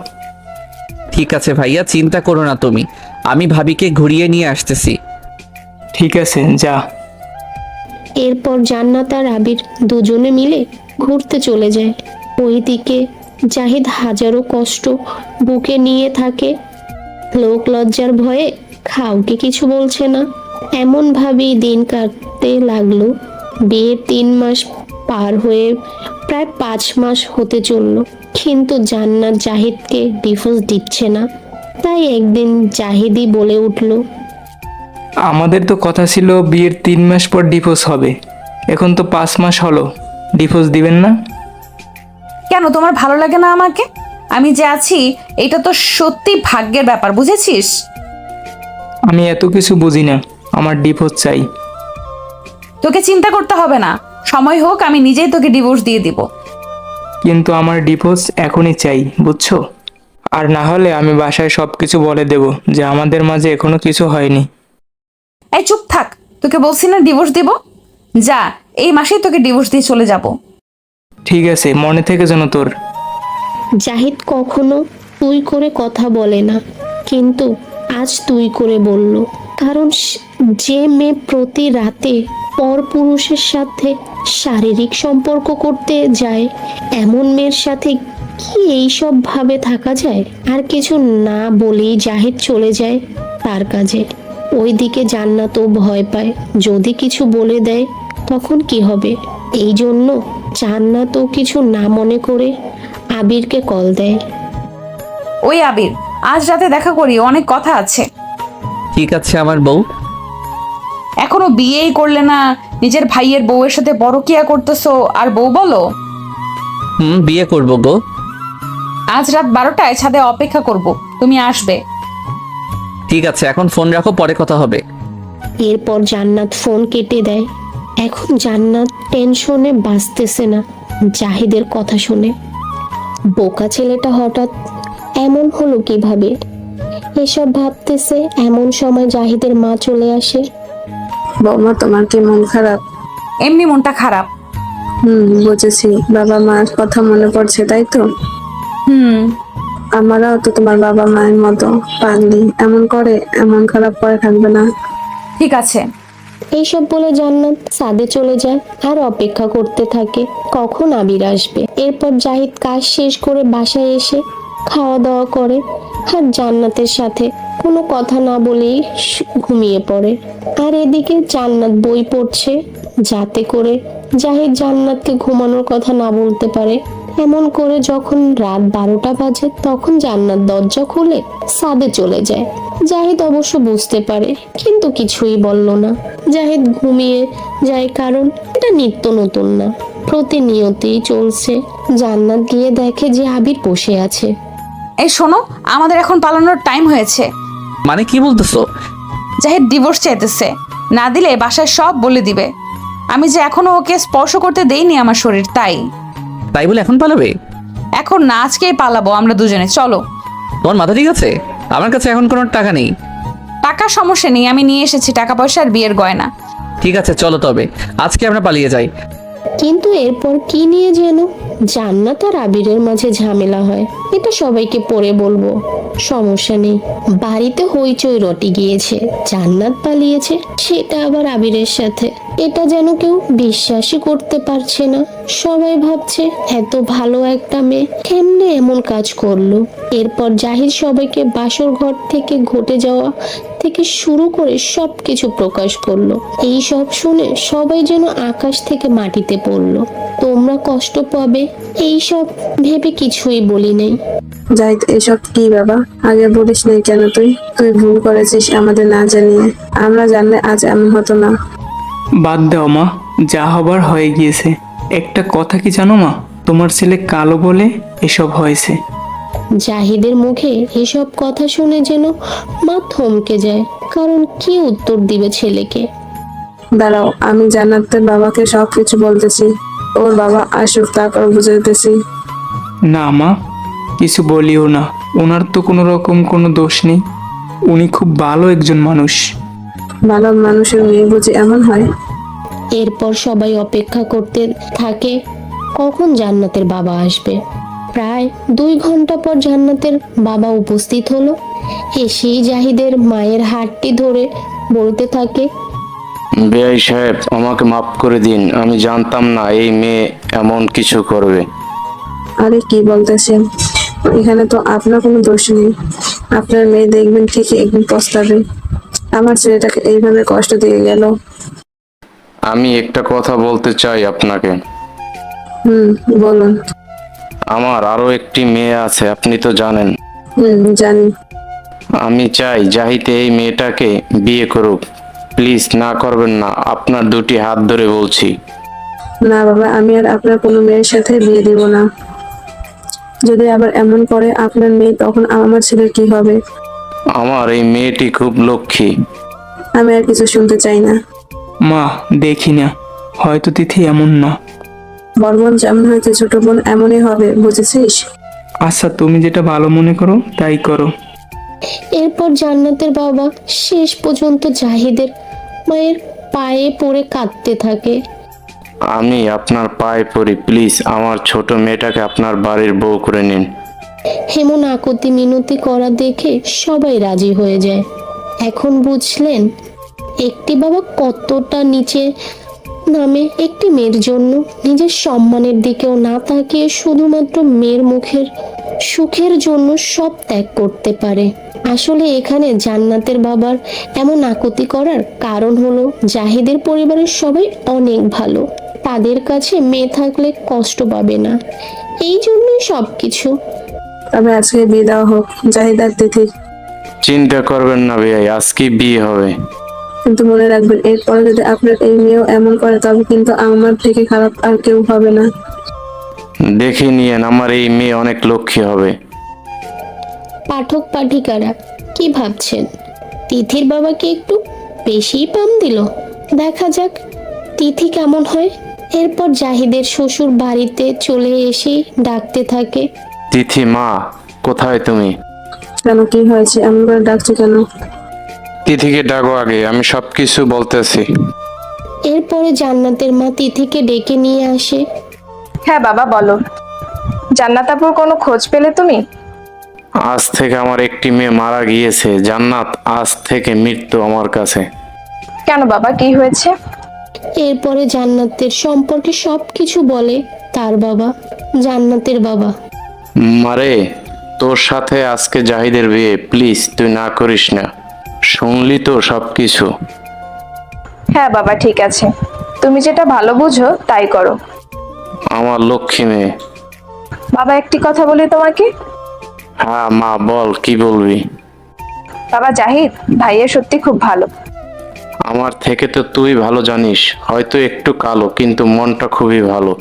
S2: ঠিক আছে ভাইয়া, চিন্তা করো না তুমি, আমি ভাবিকে ঘুরিয়ে নিয়ে আসতেছি।
S5: ঠিক আছে, যা।
S1: এরপর জান্নাত আর আবির দুজনে মিলে ঘুরতে চলে যায়। ওইদিকে জাহিদ হাজারো কষ্ট বুকে নিয়ে থাকে। লোক লজ্জার ভয়ে কাউকে কিছু বলছে না। এমন ভাবেই দিন কাটতে লাগলো। বিয়ের 3 মাস পার হয়ে প্রায় 5 মাস হতে চললো, কিন্তু জান্নাত জাহিদকে ডিভোর্স দিচ্ছে না। তাই একদিন জাহিদই বলে উঠল,
S5: আমাদের তো কথা ছিল বিয়ের 3 মাস পর ডিভোর্স হবে, এখন তো 5 মাস হলো, ডিভোর্স দিবেন না?
S3: কেন, তোমার ভালো লাগে না আমাকে? আমি যে আছি এটা তো সত্যি ভাগ্যের ব্যাপার, বুঝেছিস?
S5: আমি এত কিছু বুঝি না, আমার ডিভোর্স চাই।
S3: তোকে চিন্তা করতে হবে না, সময় হোক আমি নিজেই তোকে ডিভোর্স দিয়ে দিব।
S5: কিন্তু আমার ডিভোর্স এখনই চাই, বুঝছো? আর না হলে আমি বাসায় সব কিছু বলে দেব যে আমাদের মাঝে এখনো কিছু হয়নি।
S3: এই চুপ থাক, তোকে বলছি না ডিভোর্স দিব। যা, এই মাসেই তোকে ডিভোর্স দিয়ে চলে যাব।
S5: ঠিক আছে, মনে থেকে যেন তোর।
S1: জাহিদ কখনো তুই করে কথা বলে না, কিন্তু আজ তুই করে বলল। কারণ যে মেয়ে প্রতি রাতে পর পুরুষের সাথে শারীরিক সম্পর্ক করতে যায়, এমন মেয়ের সাথে কি এইসব ভাবে থাকা যায়? আর কিছু না বলেই জাহিদ চলে যায় তার কাজে। ওইদিকে জান্নাতও ভয় পায়, যদি কিছু বলে দেয় তখন কি হবে। এই জন্য জান্নাতও কিছু না মনে করে আবিরকে কল দেয়।
S3: ওই আবির, আজ রাতে দেখা করি, অনেক কথা আছে।
S2: ঠিক আছে আমার বউ।
S3: এখনো বিয়েই করলে না, নিজের ভাইয়ের বউয়ের সাথে পরকিয়া করতেছো আর বউ বলো?
S2: বিয়ে করবো গো।
S3: আজ রাত 12টায় ছাদে অপেক্ষা করব, তুমি আসবে।
S2: ঠিক আছে, এখন ফোন রাখো, পরে কথা হবে।
S1: এরপর জান্নাত ফোন কেটে দেয়। এখন জান্নাত টেনশনে বাঁচতেছে না জাহিদের কথা শুনে। বোকা ছেলেটা হঠাৎ এমন হলো কিভাবে, এসব ভাবতেছে এমন সময় জাহিদের মা চলে আসে।
S8: বৌমা, তোমার কি মন খারাপ?
S3: এমনি মনটা খারাপ।
S8: বুঝেছি, বাবা মার কথা মনে পড়ছে, তাই তো? আমারও তো তোমার বাবা মায়ের মতো পাগলি, এমন করে, এমন খারাপ করে থাকবে না।
S3: ঠিক আছে।
S1: এইসব বলে জান্নাত ছাদে চলে যায় আর অপেক্ষা করতে থাকে কখন আবির আসবে। এরপর জাহিদ কাজ শেষ করে বাসায় এসে খাওয়া দাওয়া করে আর জান্নাতের সাথে কোনো কথা না বলেই ঘুমিয়ে পড়ে। আর এদিকে জান্নাত বই পড়ছে, যাতে করে জাহিদ জান্নাতকে ঘুমানোর কথা না বলতে পারে। এমন করে যখন রাত 12টা বাজে, তখন জান্নাত দরজা খুলে ছাদে চলে যায়। জাহিদ অবশ্য বুঝতে পারে, কিন্তু কিছুই বলল না। জাহিদ ঘুমিয়ে যায়, কারণ এটা নিত্য নতুন না, প্রতিনিয়তই চলছে। জান্নাত গিয়ে দেখে যে আবির বসে আছে।
S3: এই শোনো, আমাদের এখন পালানোর টাইম হয়েছে।
S2: মানে কি বলতেছো?
S3: জাহিদ ডিভোর্স চাইতেছে, না দিলে বাসায় সব বলে দিবে। আমি যে এখনো ওকে স্পর্শ করতে দেইনি আমার শরীর, তাই
S2: বলে এখন পালাবে?
S3: এখন না, আজকেই পালাবো আমরা দুজনে, চলো।
S2: তোমার মাথা ঠিক আছে? আমার কাছে এখন কোনো টাকা নেই।
S3: টাকা সমস্যা নেই, আমি নিয়ে এসেছি টাকা পয়সা আর বিয়ের গয়না।
S2: ঠিক আছে চলো তবে আজকে আমরা পালিয়ে যাই।
S1: কিন্তু এরপর কি নিয়ে যেন জান্নাত আর আবিরের মাঝে ঝামেলা হয়। এটা সবাইকে পরে বলবো, সমস্যা নেই। বাড়িতে হইচই রটি গিয়েছে, জান্নাত পালিয়েছে, সেটা আবার আবিরের সাথে। এটা যেন কেউ বিশ্বাসই করতে পারছে না। সবাই ভাবছে এত ভালো একটা মেয়ে কেমনে এমন কাজ করলো। এরপর জাহিদ সবাইকে বাসর ঘর থেকে ঘটে যাওয়া থেকে শুরু করে সবকিছু প্রকাশ করলো। এই সব শুনে সবাই যেন আকাশ থেকে মাটিতে পড়লো। তোমরা কষ্ট পাবে এই সব ভেবে কিছুই বলি নাই।
S8: জাহিদ, এসব কি বাবা? আগে বলিস নাই কেন? তুই তুই ভুল করেছিস আমাদের না জানিয়ে। আমরা জানলে আজ এমন হতো না।
S5: বাদ দাও মা, যা হবার হয়ে গিয়েছে। একটা কথা কি জানো মা, তোমার ছেলে কালো বলে এসব হয়েছে।
S1: জাহিদের মুখে এসব কথা শুনে যেন মা থমকে যায়, কারণ কি উত্তর দিবে ছেলেকে।
S8: দাঁড়াও, আমি জান্নাতের বাবাকে সবকিছু বলতেছি। ওর বাবা আসুক, তারপর বুঝাইতেছি।
S5: না মা, কিছু বলিও না। ওনার তো কোনো রকম কোনো দোষ নেই। উনি খুব ভালো একজন মানুষ।
S8: ভালো মানুষের মেয়ে বুঝি এমন হয়?
S1: এরপর সবাই অপেক্ষা করতে থাকে কখন জান্নাতের বাবা আসবে। প্রায় 2 ঘন্টা পর জান্নাতের বাবা উপস্থিত হলো। এসেই জাহিদের মায়ের হাতটি ধরে বলতে থাকে,
S4: বেআই সাহেব, আমাকে মাফ করে দিন। আমি জানতাম না এই মেয়ে এমন কিছু করবে।
S8: আরে কি বলতেছেন? এখানে তো আপনার কোনো দোষ নেই। আপনার মেয়ে দেখবেন ঠিকই একদিন পস্তাবে। আমার ছেলেটাকে এইভাবে কষ্ট দিয়ে গেল।
S4: আমি একটা কথা বলতে চাই আপনাকে।
S8: বলুন।
S4: আমার আরো একটি মেয়ে আছে, আপনি তো জানেন।
S8: জানি।
S4: আমি চাই জাহিদ এই মেয়েটাকে বিয়ে করুক। প্লিজ না করবেন না, আপনার 2টি হাত ধরে বলছি।
S8: না বাবা, আমি আর আপনার কোনো মেয়ের সাথে বিয়ে দিব না। যদি আবার এমন করে আপনার মেয়ে, তখন আমার ছেলের কি হবে?
S4: আমার এই মেয়েটি খুব লক্ষ্মী।
S8: আমি আর কিছু শুনতে চাই না।
S5: মা, দেখি না, হয়তো তিথি এমন না।
S8: বড় বোন যেমন হয়েছে ছোট বোন এমনই হবে, বুঝেছিস?
S5: আচ্ছা, তুমি যেটা ভালো মনে করো তাই করো।
S1: এরপর জান্নাতের বাবা শেষ পর্যন্ত জাহিদের মায়ের পায়ে পড়ে কাঁদতে থাকে।
S4: আমি আপনার পায়ে পড়ি, প্লিজ আমার ছোট মেয়েটাকে আপনার বাড়ির বউ করে নিন।
S1: হেমন আকুতি মিনতি করা দেখে সবাই রাজি হয়ে যায়। এখন বুঝলেন একটি বাবা কতটা নিচে নামে একটি মেয়ের জন্য নিজের সম্মানের দিকেও না তাকিয়ে শুধুমাত্র মেয়ের মুখের সুখের জন্য সব ত্যাগ করতে পারে। আসলে এখানে জান্নাতের বাবার এমন আকুতি করার কারণ হলো জাহিদের পরিবারের সবাই অনেক ভালো। তাদের কাছে মেয়ে থাকলে কষ্ট পাবে না, এই জন্যই সবকিছু।
S8: তবে আজকে বিয়ে দেওয়া হোক জাহিদ আর তিথির।
S4: চিন্তা করবেন না বেআই, আজকে বিয়ে হবে।
S8: কিন্তু মনে রাখবেন, এরপরে যদি আপনার এই মেয়েও এমন করে, তবে কিন্তু আমার থেকে খারাপ আর কেউ হবে না।
S4: দেখে নিয়েন, আমার এই মেয়ে অনেক লক্ষ্মী হবে।
S1: পাঠক পাঠিকারা কি ভাবছেন? তিথির বাবাকে একটু বেশিই পাম দিল। দেখা যাক তিথি কেমন হয়। এরপর জাহিদের শ্বশুর বাড়িতে চলে এসে ডাকতে থাকে,
S4: তিথি মা, কোথায় তুমি?
S8: কেন, কি হয়েছে? এমন করে ডাকছো কেন?
S4: তিথিকে ডাকো আগে, আমি সবকিছু বলতেছি।
S1: এরপরে জান্নাতের মা তিথিকে ডেকে নিয়ে আসে।
S9: হ্যাঁ বাবা, বলো। জান্নাত আপুর কোনো খোঁজ পেলে তুমি?
S4: আজ থেকে আমার একটি মেয়ে মারা গিয়েছে। জান্নাত আজ থেকে মৃত্যু আমার কাছে।
S9: কেন বাবা, কি হয়েছে?
S1: এরপরে জান্নাতের সম্পর্কে সবকিছু বলে তার বাবা, জান্নাতের বাবা।
S4: মারে, তোর সাথে আজকে জাহিদের বিয়ে, প্লিজ তুই না করিস না। শুনলি তো সবকিছু?
S9: হ্যাঁ বাবা, ঠিক আছে, তুমি যেটা ভালো বুঝো তাই করো।
S4: আমার লক্ষ্মী মেয়ে।
S9: বাবা, একটি কথা বলি তোমাকে।
S4: হ্যাঁ মা, বল, কি বলবি?
S9: বাবা, জাহিদ ভাইয়া সত্যি খুব ভালো।
S4: আমার থেকে তো তুই ভালো জানিস। হয়তো একটু কালো, কিন্তু মনটা খুবই ভালো।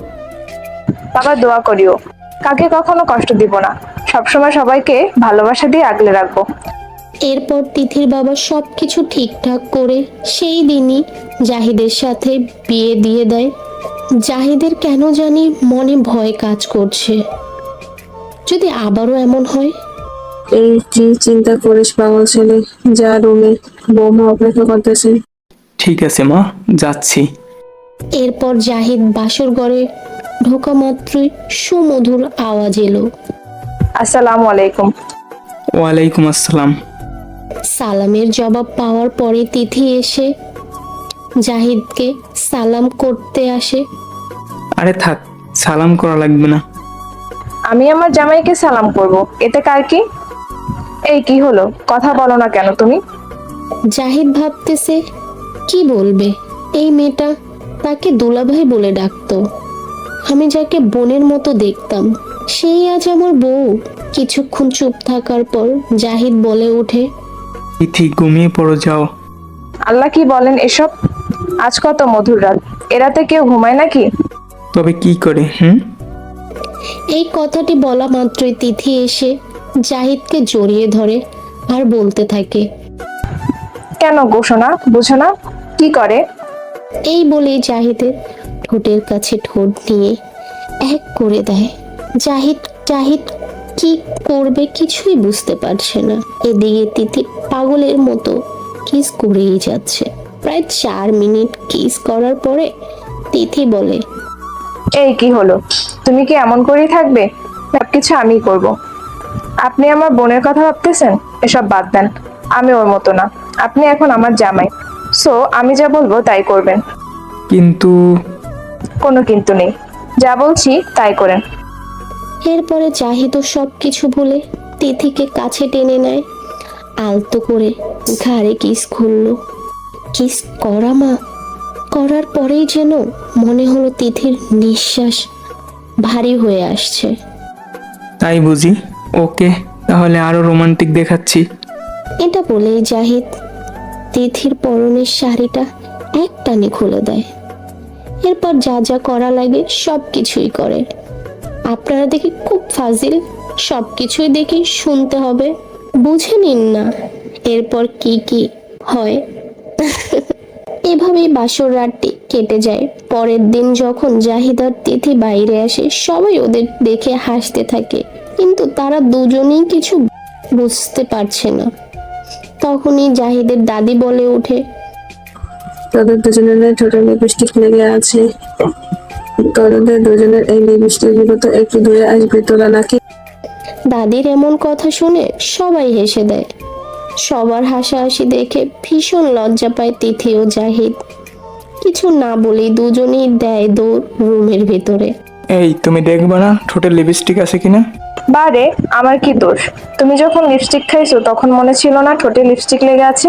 S9: বাবা, দোয়া করিও, কাকে কখনো কষ্ট দিব না। সবসময় সবাইকে ভালোবাসা দিয়ে আগলে রাখবো।
S1: এরপর তিথির বাবা সবকিছু ঠিকঠাক করে সেই দিনই জাহিদের সাথে বিয়ে দিয়ে দেয়। জাহিদের কেন জানি মনে ভয় কাজ করছে, যদি আবারও এমন হয়।
S8: এই কি চিন্তা করিস পাগল ছেলে, যা রুমে, বৌমা অপেক্ষা করতেছে।
S5: ঠিক আছে মা, যাচ্ছি।
S1: এরপর জাহিদ বাসর ঘরে ঢোকা মাত্রই সুমধুর আওয়াজ এলো।
S9: আসসালামু আলাইকুম।
S5: ওয়ালাইকুম আসসালাম।
S1: সালামের জবাব পাওয়ার পরে তিথি এসে জাহিদকে সালাম করতে আসে।
S5: আরে থাক, সালাম করা লাগবে না।
S9: আমি আমার জামাইকে সালাম করব, এতে কার কি? এই কি হলো, কথা বলো না কেন তুমি?
S1: জাহিদ ভাবতেছে কি বলবে। এই মেয়েটা তাকে দুলাভাই বলে ডাকতো, আমি যাকে বোনের মতো দেখতাম, সেই আজ আমার বউ। কিছুক্ষণ চুপ থাকার পর জাহিদ বলে ওঠে,
S5: তিথি ঘুমিয়ে পড়ো, যাও।
S9: আল্লাহ কি বলেন এসব? আজ কত মধুর রাত, এ রাতে কেউ ঘুমায় নাকি?
S5: তবে কি করে?
S1: এই কথাটি বলা মাত্রই তিথি এসে জাহিদকে জড়িয়ে ধরে আর বলতে থাকে,
S9: কেন গো সোনা, বুঝো না? কি করে?
S1: এই বলেই জাহিদের ঠোঁটের কাছে ঠোঁট নিয়ে এক করে দেয়। জাহিদ জাহিদ কি করবে কিছুই বুঝতে পারছে না। এদিকে তিথি পাগলের মতো কিস করেই যাচ্ছে। প্রায় 4 মিনিট কিস করার পরে তিথি বলে,
S9: এই কি হলো, তুমি কি এমন করেই থাকবে? সবকিছু আমিই করব। আপনি আমার বোনের কথা ভাবতেছেন? এসব বাদ দেন, আমি ওর মতো না। আপনি এখন আমার জামাই, সো আমি যা বলবো তাই করবেন।
S5: কিন্তু
S9: কোনো কিন্তু নেই, যা বলছি তাই করেন।
S1: এরপরে জাহিদও সব কিছু বলে তিথিকে কাছে টেনে নেয়, আলতো করে ঘাড়ে কিস করলো। কিস করার পরেই যেন মনে হলো তিথির নিঃশ্বাস ভারী হয়ে আসছে।
S5: তাই বুঝি? ওকে, তাহলে আরো রোমান্টিক দেখাচ্ছি।
S1: এটা বলেই জাহিদ তিথির পরনের শাড়িটা এক টানে খুলে দেয়। এরপর যা যা করা লাগে সব কিছুই করে। আপনারা দেখি খুব ফাজিল, সব কিছুই দেখি শুনতে হবে, বুঝে নিন না এরপর কি কি হয়। এভাবেই বাসর রাতটি কেটে যায়। পরের দিন যখন জাহিদ আর তিথি বাইরে আসে, সবাই ওদের দেখে হাসতে থাকে, কিন্তু তারা দুজনেই কিছু বুঝতে পারছে না। তখনই জাহিদের দাদি বলে ওঠে,
S8: তোদের দুজনের ঠোঁটে লিপস্টিক লেগে আছে, তোদের দুজনের এই লিপস্টিক গুলো তো একটু ধুয়ে আসবে তোরা নাকি?
S1: দাদির এমন কথা শুনে সবাই হেসে দেয়। সবার হাসাহাসি দেখে ভীষণ লজ্জা পায় তিথি ও জাহিদ। কিছু না বলেই দুজনেই দেয় দৌড় রুমের ভেতরে।
S5: এই তুমি দেখবা না ঠোঁটে লিপস্টিক আছে কিনা?
S9: বারে, আমার কি দোষ? তুমি যখন লিপস্টিক খাইছো তখন মনে ছিল না ঠোঁটে লিপস্টিক লেগে আছে?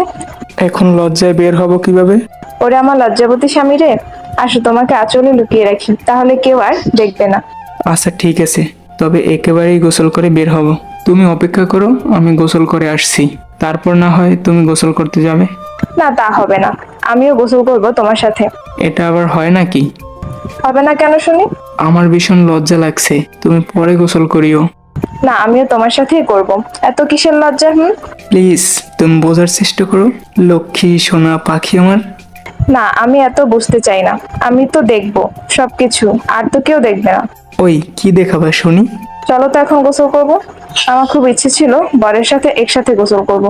S5: এখন লজ্জায় বের হব কিভাবে?
S9: ওরে আমার লজ্জাবতী স্বামী রে, আসো তোমাকে আঁচলে লুকিয়ে রাখি, তাহলে কেউ আর দেখবে না।
S5: আচ্ছা ঠিক আছে, তবে একেবারেই গোসল করে বের হব। তুমি অপেক্ষা করো, আমি গোসল করে আসছি, তারপর না হয় তুমি গোসল করতে যাবে।
S9: না, তা হবে না, আমিও গোসল করব তোমার সাথে।
S5: এটা আবার হয় নাকি?
S9: হবে না কেন শুনি?
S5: আমার ভীষণ লজ্জা লাগছে, তুমি পরে গোসল করিও।
S9: না, আমিও তোমার সাথেই করব। এত কিসের লজ্জা?
S5: প্লিজ তুমি বোঝার চেষ্টা করো, লক্ষ্মী সোনা পাখি আমার।
S9: না, আমি এত বুঝতে চাই না। আমি তো দেখবো সবকিছু, আর তো কেউ দেখবে না।
S5: ওই কি দেখাবা শুনি?
S9: চলো তো এখন গোসল করব। আমার খুব ইচ্ছে ছিল বরের সাথে একসাথে গোসল করব।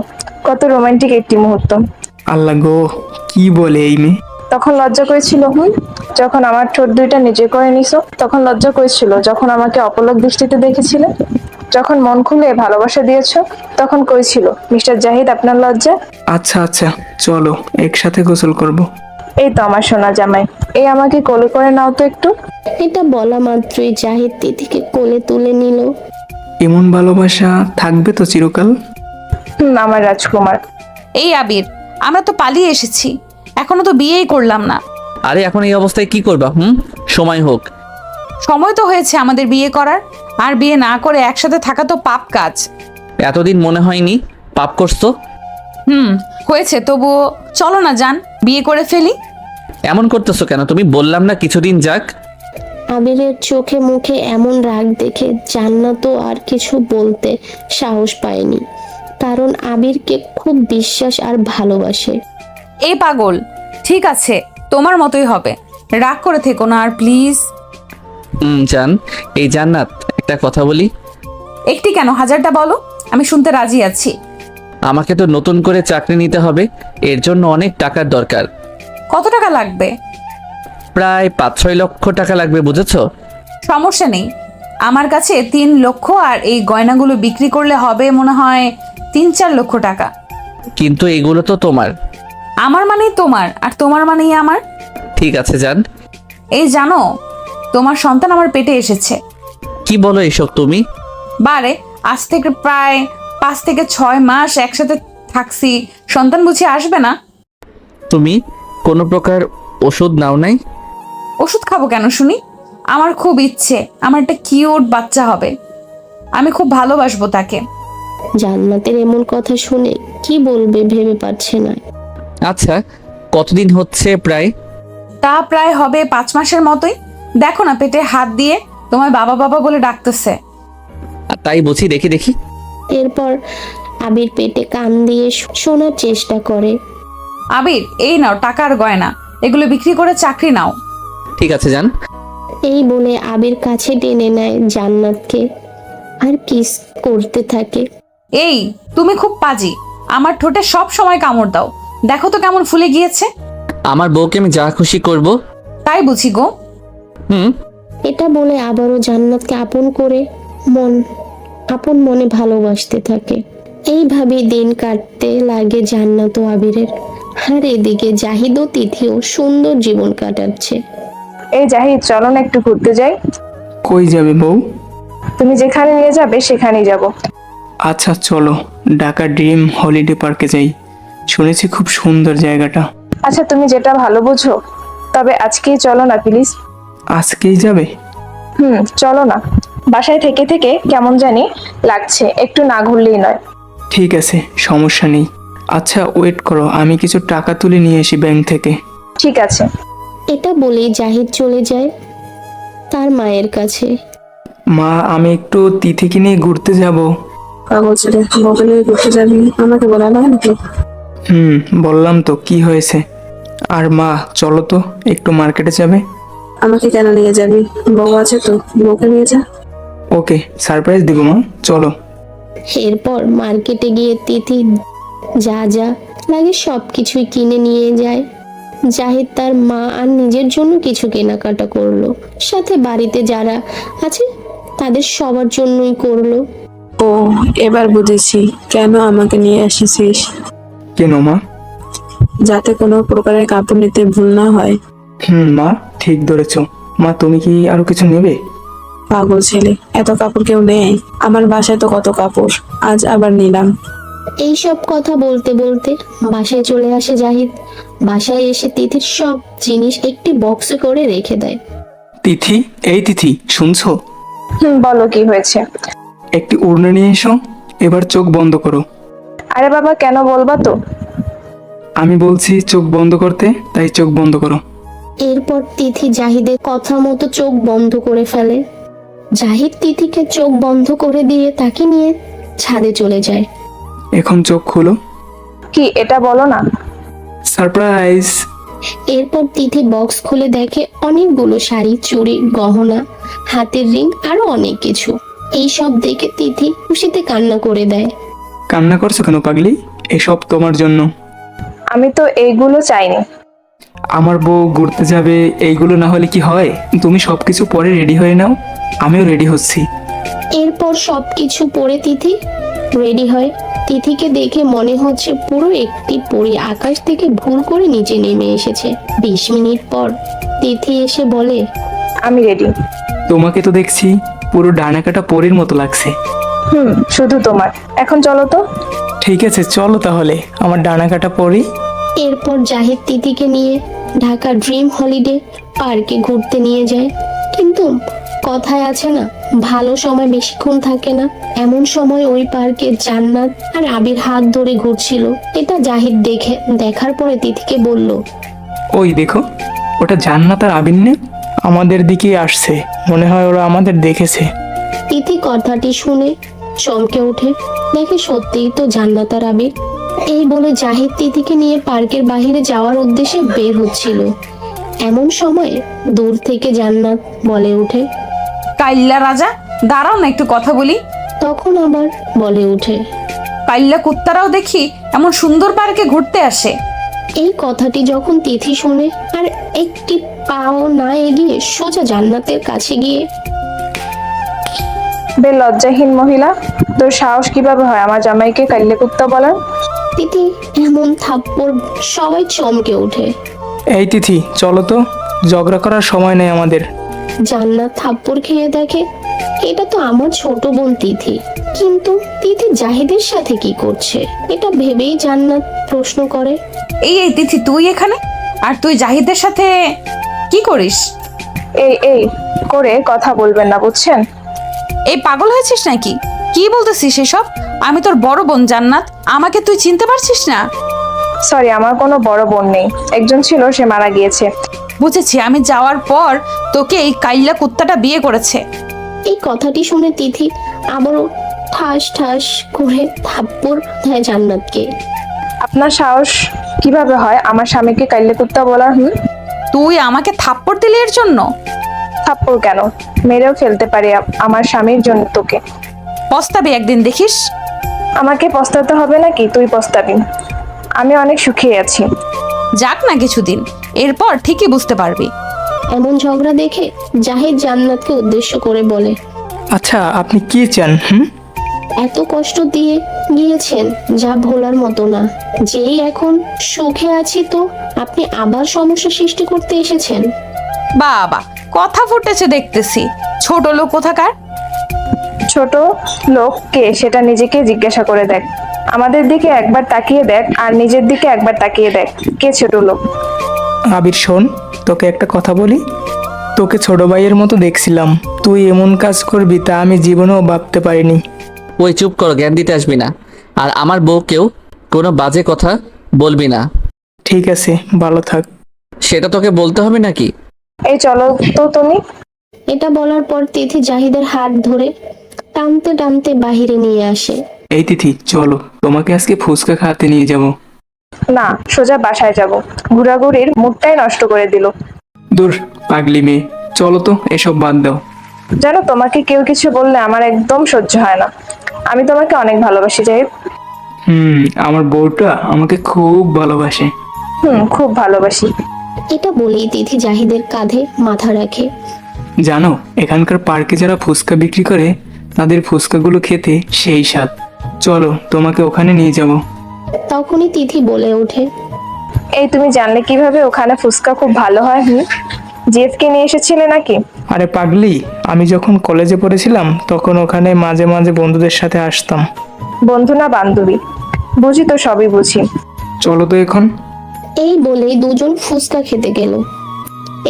S9: কত রোমান্টিক একটি মুহূর্ত।
S5: আল্লাহ গো, কি বলে এই মেয়ে!
S9: তখন লজ্জা করেছিল যখন আমার ঠোঁট দুইটা নিজে করে নিছো, তখন লজ্জা করেছিল যখন আমাকে অপলক দৃষ্টিতে দেখেছিলে, যখন মন খুলে ভালোবাসা দিয়েছো, তখন করেছিল মিস্টার জাহিদ আপনার লজ্জা।
S5: আচ্ছা আচ্ছা, চলো একসাথে গোসল করব।
S9: এই তো আমার সোনা জামাই, এই আমাকে কোলে করে নাও তো একটু।
S1: এটা বলা মাত্রই জাহিদ তিথিকে কোলে তুলে নিল।
S5: এমন ভালোবাসা থাকবে তো চিরকাল?
S9: আমার রাজকুমার।
S3: এই আবির, আমরা তো পালিয়ে এসেছি, এখনো তো বিয়েই করলাম না।
S2: আরে এখন এই অবস্থায় কি করবা? সময় হোক।
S3: সময় তো হয়েছে আমাদের বিয়ে করার, আর বিয়ে না করে একসাথে থাকা তো পাপ কাজ।
S2: এতদিন মনে হয়নি পাপ করছো।
S3: হয়েছে, তবুও চলো না জান, বিয়ে করে ফেলি।
S2: এমন করতেছো কেন? তুমি বললাম না কিছুদিন যাক।
S1: আবিরের চোখে মুখে এমন রাগ দেখে জান্নাতও আর কিছু বলতে সাহস পায়নি, কারণ আবিরকে খুব বিশ্বাস আর ভালোবাসে।
S3: এই পাগল, ঠিক আছে, তোমার মতোই হবে, রাগ করে থেকো না আর প্লিজ।
S2: জান, এই জান্নাত, একটা কথা বলি।
S3: একটি কেন, হাজারটা বলো। আমি শুনতে রাজি আছি।
S2: আমাকে তো নতুন করে চাকরি নিতে হবে, এর জন্য অনেক টাকার দরকার।
S3: কত টাকা লাগবে?
S2: প্রায় 5-6 লক্ষ টাকা লাগবে, বুঝেছো?
S3: সমস্যা নেই, আমার কাছে 3 লক্ষ, আর এই গয়নাগুলো বিক্রি করলে হবে মনে হয় 3-4 লক্ষ টাকা।
S2: কিন্তু এগুলো তো তোমার।
S3: আমার মানেই তোমার, আর তোমার মানেই আমার।
S2: ঠিক আছে যান।
S3: এই জানো, তোমার সন্তান আমার পেটে এসেছে।
S2: কি বলো এসব তুমি?
S3: বারে, আজ থেকে প্রায় 5 থেকে 6 মাস একসাথে থাকছি, সন্তান বুঝি আসবে না?
S2: তুমি কোনো প্রকার ওষুধ নাও নাই?
S3: ওষুধ খাবো কেন শুনি? আমার খুব ইচ্ছে আমার একটা কিউট বাচ্চা হবে, আমি খুব ভালোবাসবো তাকে।
S1: জান্নাতের এমন কথা শুনে কি বলবে ভেবে পারছে না।
S2: আচ্ছা, কতদিন হচ্ছে প্রায়?
S3: তা প্রায় হবে 5 মাসের মতোই। দেখো না, পেটে হাত দিয়ে তোমার বাবা বাবা বলে ডাকতেছে।
S2: আর তাই বুঝি, দেখি দেখি।
S1: এরপর আবির পেটে কান দিয়ে শোনার চেষ্টা করে।
S3: আবির, এই নাও টাকার গয়না, এগুলো বিক্রি করে চাকরি নাও।
S2: ঠিক আছে যান।
S1: এই বলে আবির কাছে টেনে নেয় জান্নাতকে আর কিস করতে থাকে।
S3: এই, তুমি খুব পাজি, আমার ঠোঁটে সব সময় কামড় দাও, দেখো তো কেমন ফুলে গিয়েছে।
S2: আমার বউকে আমি যা খুশি করব।
S3: তাই বুঝি গো।
S2: হুম।
S1: এটা বলে আবারও জান্নাতকে আপন মনে ভালোবাসতে থাকে। এইভাবে দিন কাটতে লাগে জান্নাত ও আবিরের। আর এদিকে জাহিদ ও তিথিও সুন্দর জীবন কাটাচ্ছে।
S9: এই জাহিদ, চলো না একটু ঘুরতে যাই।
S5: কই যাবে বউ?
S9: তুমি যেখানে নিয়ে যাবে সেখানেই যাব।
S5: আচ্ছা চলো, ঢাকা ড্রিম হলিডে পার্কে যাই, শুনেছি খুব সুন্দর জায়গাটা।
S9: আচ্ছা, তুমি যেটা ভালো বুঝো, তবে আজকেই চলো না প্লিজ।
S5: আজকেই যাবে?
S9: চলো না, বাসায় থেকে থেকে কেমন জানি লাগছে, একটু না ঘুরলেই নয়।
S5: ঠিক আছে, সমস্যা নেই। আচ্ছা ওয়েট করো, আমি কিছু টাকা তুলে নিয়ে আসি ব্যাংক থেকে।
S9: ঠিক আছে।
S1: এটা বলেই জাহিদ চলে যায় তার মায়ের কাছে।
S5: মা, আমি একটু তিথিকে নিয়ে ঘুরতে যাব।
S8: পাগল ছেলে, বউকে নিয়ে ঘুরতে যাবি, আমাকে বলা নয় নাকি?
S5: বললাম তো, কি হয়েছে? আর মা, চলো তো একটু মার্কেটে যাবে।
S8: আমাকে কেন নিয়ে যাবি? বউ আছে তো, বউকে নিয়ে যা।
S5: ওকে, সারপ্রাইজ দিব মা, চলো।
S1: এরপর মার্কেটে গিয়ে তিথি যা যা লাগে সবকিছুই কিনে নিয়ে যায়। জাহিদ তার মা আর নিজের জন্য কিছু কেনাকাটা করলো, সাথে বাড়িতে যারা আছে তাদের সবার জন্যই করলো।
S8: ও, এবার বুঝেছি কেন আমাকে নিয়ে এসেছিস।
S5: কেন মা?
S8: যাতে কোনো প্রকারের কাপড় নিতে ভুল না হয়।
S5: মা, ঠিক ধরেছো। মা, তুমি কি আরো কিছু নেবে?
S8: পাগল ছেলে, এত কাপড় কেউ নেয়? আমার বাসায় তো কত কাপড়, আজ আবার নিলাম।
S1: এইসব কথা বলতে বলতে বাসায় চলে আসে জাহিদ। বাসায় এসে তিথির সব জিনিস একটি বক্সে করে রেখে দেয়।
S5: তিথি, এই তিথি, শুনছো?
S9: বলো কি হয়েছে?
S5: একটি ওড়না নিয়ে এসো, এবার চোখ বন্ধ করো।
S9: আরে বাবা, কেন বলবা তো?
S5: আমি বলছি চোখ বন্ধ করতে, তাই চোখ বন্ধ করো।
S1: এরপর তিথি জাহিদের কথা মতো চোখ বন্ধ করে ফেলে। জাহিদ তিথিকে চোখ বন্ধ করে দিয়ে তাকে নিয়ে ছাদে চলে যায়।
S5: এখন চোখ খুলো।
S9: কি এটা বলো না?
S5: সারপ্রাইজ।
S1: এরপর তিথি বক্স খুলে দেখে অনেকগুলো শাড়ি, চুড়ি, গহনা, হাতের রিং আরো অনেক কিছু। এই সব দেখে তিথি খুশিতে কান্না করে দেয়।
S5: কান্না করছো কেন পাগলি? এসব তোমার জন্য।
S9: আমি তো এইগুলো চাইনি।
S5: আমার বউ ঘুরতে যাবে, এইগুলো না হলে কি হয়? তুমি সবকিছু পরে রেডি হয়ে নাও, আমিও রেডি হচ্ছি।
S1: এরপর সবকিছু পরে তিথি রেডি হয়। তিথিকে দেখে মনে হচ্ছে পুরো একটি পরী আকাশ থেকে ভুল করে নিচে নেমে এসেছে। 20 মিনিট পর তিথি এসে বলে,
S9: আমি রেডি।
S5: তোমাকে তো দেখছি পুরো ডানাকাটা পরীর মতো লাগছে।
S9: শুধু তোমার। এখন চলো তো।
S5: ঠিক আছে, চলো তাহলে, আমার ডানাকাটা পরী।
S1: এরপর জাহিদ তিথিকে নিয়ে ঢাকা ড্রিম হলিডে পার্কে ঘুরতে নিয়ে যায়। কিন্তু কথায় আছে না, ভালো সময় বেশিক্ষণ থাকে না। এমন সময় ওই পার্কে জান্নাত আর আবির হাত ধরে ঘুরছিল। এটা জাহিদ দেখার পরে তিথিকে বলল,
S5: ওই দেখো, ওটা জান্নাত আর আবির না? আমাদের দিকে আসছে, মনে হয় ওরা আমাদের দেখেছে।
S1: তিথি কথাটি শুনে চমকে ওঠে, দেখে সত্যিই তো জান্নাত আর আবির। এই বলে জাহিদ তিথিকে নিয়ে পার্কের বাইরে যাওয়ার উদ্দেশ্যে বের হচ্ছিল। এমন সময় দূর থেকে জান্নাত বলে ওঠে,
S3: কাইল্লা রাজা, দাঁড়াও না একটু কথা বলি।
S1: তখন আবার বলে ওঠে।
S3: পাইল্লা কুত্তারাও দেখি এমন সুন্দর পার্কে ঘুরতে আসে।
S1: এই কথাটি যখন তিথি শুনে আর একটি পাও না এগিয়ে সোজা জান্নাতের কাছে গিয়ে,
S9: বে লজ্জাহীন মহিলা, তোর সাহস কিভাবে হয় আমার জামাইকে কাল্লে কুত্তা বলার?
S1: তিথি এমন থাপ্পড় সবাই চমকে ওঠে।
S5: এই তিথি, চলো তো, ঝগড়া করার সময় নেই আমাদের।
S1: জান্নাত থাপ্পড় খেয়ে দেখে এটা তো আমার ছোট বোন তিথি, কিন্তু তিথি জাহিদের সাথে কি করছে এটা ভেবেই জান্নাত প্রশ্ন করে।
S3: এই তিথি, তুই এখানে? আর তুই জাহিদের সাথে কি করিস?
S9: এই করে কথা বলবেন না, বুঝছেন?
S3: এই পাগল হয়েছিস নাকি? কি বলতেছিস এসব? আমি তোর বড় বোন জান্নাত, আমাকে তুই চিনতে পারছিস না?
S9: সরি, আমার কোনো বড় বোন নেই, একজন ছিল, সে মারা গিয়েছে।
S3: বুঝেছি, আমি যাওয়ার পর তোকে এই কাইল্লা কুত্তাটা বিয়ে করেছে।
S1: এই কথাটি শুনে তিথি আবারও ঠাস ঠাস করে থাপ্পড় দেয় জান্নাতকে।
S9: আপনার সাহস কিভাবে হয় আমার স্বামীকে কাল্লে কুত্তা বলার?
S3: তুই আমাকে থাপ্পড় দিলি এর জন্য?
S9: থাপ্পড় কেন, মেরেও ফেলতে পারি আমার স্বামীর জন্য তোকে।
S3: পস্তাবি একদিন, দেখিস।
S9: আমাকে পস্তাতে হবে নাকি? তুই পস্তাবি। আমি অনেক সুখী আছি।
S3: যাক না কিছুদিন, এরপর ঠিকই বুঝতে পারবি।
S1: এমন ঝগড়া দেখে জাহিদ জান্নাতকে উদ্দেশ্য করে বলে,
S5: আচ্ছা, আপনি কি চান?
S1: এত কষ্ট দিয়ে গিয়েছেন যা ভোলার মতো না, যেই এখন সুখে আছি তো আপনি আবার সমস্যা সৃষ্টি করতে এসেছেন।
S3: বাবা, কথা ফুটেছে দেখতেছি। ছোট লোক কোথাকার।
S9: ছোট লোক কে সেটা নিজেকে জিজ্ঞাসা করে দেখ। আমাদের দিকে একবার তাকিয়ে দেখ আর নিজের দিকে একবার তাকিয়ে দেখ, কে ছোট লোক?
S5: আবির শোন, তোকে একটা কথা বলি। তোকে ছোট ভাইয়ের মতো দেখছিলাম, তুই এমন কাজ করবি তা আমি জীবনেও ভাবতে পারিনি।
S2: ওই চুপ করো, জ্ঞান দিতে আসবি না। আর আমার বউকেও কোনো বাজে কথা বলবি না।
S5: ঠিক আছে, ভালো থাক।
S2: সেটা তোকে বলতে হবে নাকি?
S9: এই চলো তো তুমি।
S1: এটা বলার পর তিথি জাহিদের হাত ধরে টানতে টানতে বাহিরে নিয়ে আসে।
S5: এই তিথি, চলো, তোমাকে আজকে ফুচকা খাওয়াতে নিয়ে যাব।
S9: না, সোজা বাসায় যাব। ঘোরাঘুরির মুডটাই নষ্ট করে দিল।
S5: দূর পাগলি মেয়ে, চলো তো, এসব বাদ দাও।
S9: জানো, তোমাকে কেউ কিছু বললে আমার একদম সহ্য হয় না। আমি তোমাকে অনেক ভালোবাসি জাহিদ।
S5: আমার বউটা আমাকে খুব ভালোবাসে।
S9: খুব ভালোবাসি।
S1: এটা বলেই তিথি জাহিদের কাঁধে মাথা রাখে।
S5: জানো, এখানকার পার্কে যারা ফুচকা বিক্রি করে তাদের ফুচকাগুলো খেতে সেই স্বাদ। চলো, তোমাকে ওখানে নিয়ে যাব।
S1: তখনই তিথি বলে ওঠে,
S9: এই তুমি জানলে কিভাবে ওখানে ফুচকা খুব ভালো হয়? জিএফকে নিয়ে এসেছিলে নাকি?
S5: আরে পাগলি, আমি যখন কলেজে পড়েছিলাম তখন ওখানে মাঝে মাঝে বন্ধুদের সাথে আসতাম।
S9: বন্ধু না বান্ধবী? বুঝি তো, সবই বুঝি।
S5: চলো তো এখন।
S1: এই বলেই দুজন ফুচকা খেতে গেল।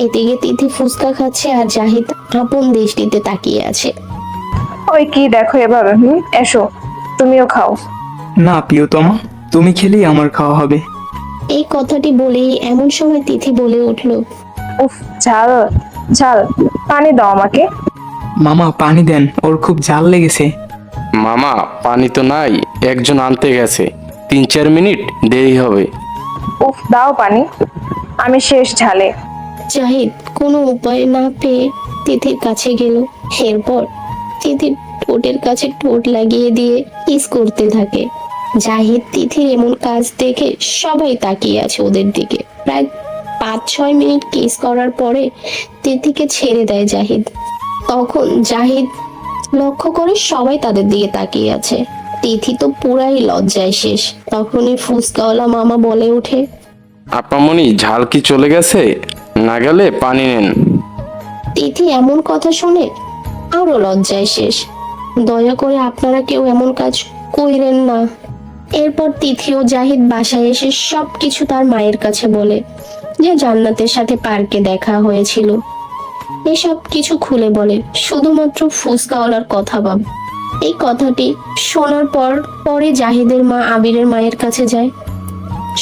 S1: এদিকে তিথি ফুচকা খাচ্ছে আর জাহিদ আপন দৃষ্টিতে তাকিয়ে আছে।
S9: ওই কি দেখো এভাবে? এসো, তুমিও খাও।
S5: না প্রিয়তমা, তুমি খেলেই আমার খাওয়া হবে।
S1: এই কথাটি বলেই এমন সময় তিথি বলে উঠল,
S9: উফ, ঝাল ঝাল, পানি দাও আমাকে।
S5: মামা পানি দেন, ওর খুব ঝাল লেগেছে।
S4: মামা, পানি তো নাই, একজন আনতে গেছে, 3-4 মিনিট দেরি হবে।
S9: উফ, দাও পানি, আমি শেষ ঝালে।
S1: জাহিদ কোনো উপায় না পেয়ে তিথির কাছে গেল। এরপর তিথির ঠোঁটের কাছে ঠোঁট লাগিয়ে দিয়ে কিস করতে থাকে। জাহিদ তিথির এমন কাজ দেখে সবাই তাকিয়ে আছে ওদের দিকে। প্রায় 5-6 মিনিট কিস করার পরে তিথিকে ছেড়ে দেয় জাহিদ। তখন জাহিদ লক্ষ্য করে সবাই তাদের দিকে তাকিয়ে আছে। তিথি তো পুরাই লজ্জায় শেষ। তখনই ফুচকাওয়ালা মামা বলে ওঠে,
S4: আপামনি, ঝাল কি চলে গেছে? না গেলে পানি নেন।
S1: তিথি এমন কথা শুনে আরো লজ্জায় শেষ। দয়া করে আপনারা কেউ এমন কাজ কইরেন না। এরপর তিথি ও জাহিদ বাসায় এসে সবকিছু তার মায়ের কাছে বলে, যে জান্নাতের সাথে পার্কে দেখা হয়েছিল। এসব কিছু খুলে বলে, শুধুমাত্র ফুচকাওয়ালার কথা ভাব। এই কথাটি শোনার পর পরে জাহিদের মা আবিরের মায়ের কাছে যায়।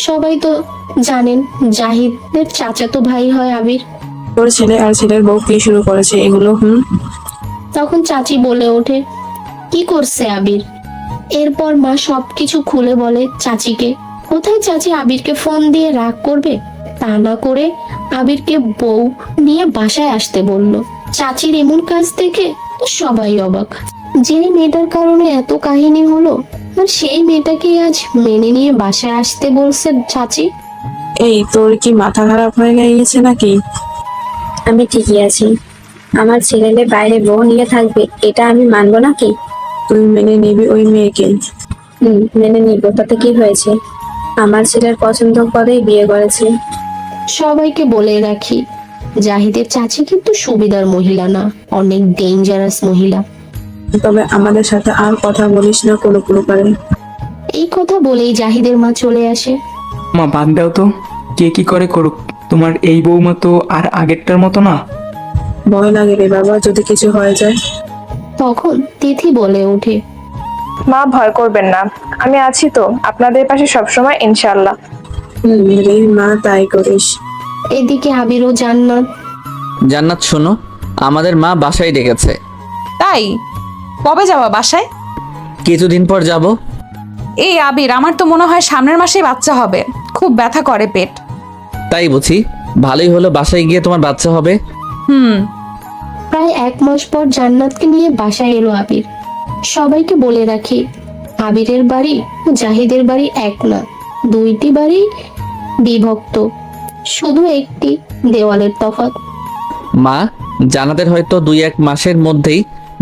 S1: সবাই তো জানেন জাহিদের চাচাতো ভাই হয় আবির।
S8: তোর ছেলে আর ছেলের বউ কি শুরু করেছে এগুলো?
S1: তখন চাচি বলে ওঠে, কি করছে আবির? এরপর মা সবকিছু খুলে বলে চাচিকে। কোথায় চাচি আবিরকে ফোন দিয়ে রাগ করবে, তা না করে আবিরকে বউ নিয়ে বাসায় আসতে বলল। চাচির এমন কাজ দেখে তো সবাই অবাক। যে মেয়েটার কারণে এত কাহিনী হলো, আর সেই মেয়েটাকে আজ মেনে নিয়ে বাসায় আসতে বলছে চাচি।
S8: এই তোর কি মাথা খারাপ হয়ে গিয়েছে নাকি?
S10: আমি ঠিকই আছি। আমার ছেলেকে বাইরে বউ নিয়ে থাকবে, এটা আমি মানবো নাকি?
S8: তুই মেনে নিবি ওই মেয়েকে?
S10: মেনে নিব, তাতে কি হয়েছে? আমার ছেলের পছন্দ করেই বিয়ে করেছে।
S1: সবাইকে বলে রাখি, জাহিদের চাচি কিন্তু সুবিধার মহিলা না, অনেক ডেঞ্জারাস মহিলা।
S8: তবে আমাদের সাথে আর কথা বলিস না কোনো প্রকারে।
S1: এই কথা বলেই জাহিদের মা চলে আসে।
S5: মা বাদ দাও তো, কে কি করে করুক, তোমার এই বৌমা তো আর আগেরটার মতো না।
S8: ভয় লাগে রে বাবা, যদি কিছু হয়ে যায়।
S1: তখন তিথি বলে ওঠে,
S9: মা ভয় করবেন না, আমি আছি তো আপনাদের পাশে সবসময়, ইনশাল্লাহ।
S8: রে মা, তাই করিস।
S1: এদিকে আবির ও জান্নাত।
S2: জান্নাত শোনো, আমাদের মা বাসায় ডেকেছে।
S3: তাই? কবে যাওয়া বাসায়?
S2: কিছুদিন পর যাব।
S3: এই আবির, আমার তো মনে হয় সামনের মাসেই বাচ্চা হবে। খুব ব্যথা করে পেট।
S2: তাই বুঝি? ভালোই হলো, বাসায় গিয়ে তোমার বাচ্চা হবে।
S1: প্রায় 1 মাস পর জান্নাতকে নিয়ে বাসায় এলো আবির। সবাইকে বলে রাখি, আবিরের বাড়ি ও জাহিদের বাড়ি এক না, 2টি বাড়ি বিভক্ত, শুধু একটি দেওয়ালের তফাৎ।
S2: মা, জান্নাতের হয়তো 2-1 মাসের মধ্যেই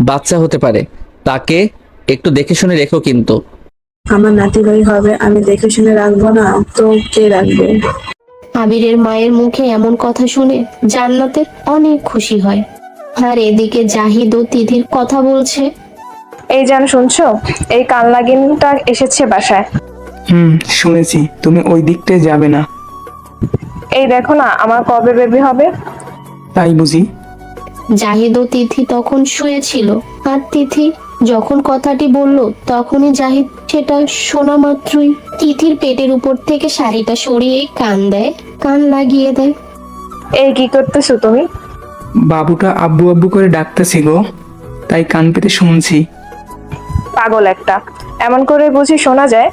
S2: বাচ্চা হতে পারে, তাকে একটু দেখে শুনে রেখো কিন্তু।
S8: আমার নাতি ভাই হবে, আমি দেখে শুনে রাখবো না তো কে রাখবে?
S1: আবিরের মায়ের মুখে এমন কথা শুনে জান্নাতের অনেক খুশি হয়। আর এদিকে জাহিদ ও তিথির কথা বলছে।
S9: এই জান, শুনছো? এই কান লাগিনটা এসেছে বাসায়।
S5: শুনেছি, তুমি ওই দিকটায় যাবে না।
S9: এই দেখো না, আমার কবে বেবি হবে।
S5: তাই বুঝি?
S1: জাহিদ ও তিথি তখন শুয়েছিল, আর তিথি যখন কথাটি বলল তখনই জাহিদ সেটা শোনা মাত্রই তিথির পেটের উপর থেকে শাড়িটা সরিয়ে কান দেয়, কান লাগিয়ে দেয়।
S9: এই কি করতেছো তুমি?
S5: বাবুটা আব্বু আব্বু করে ডাকতেছি গো, তাই কান পেতে শুনছি।
S9: পাগল একটা, এমন করে বুঝি শোনা যায়?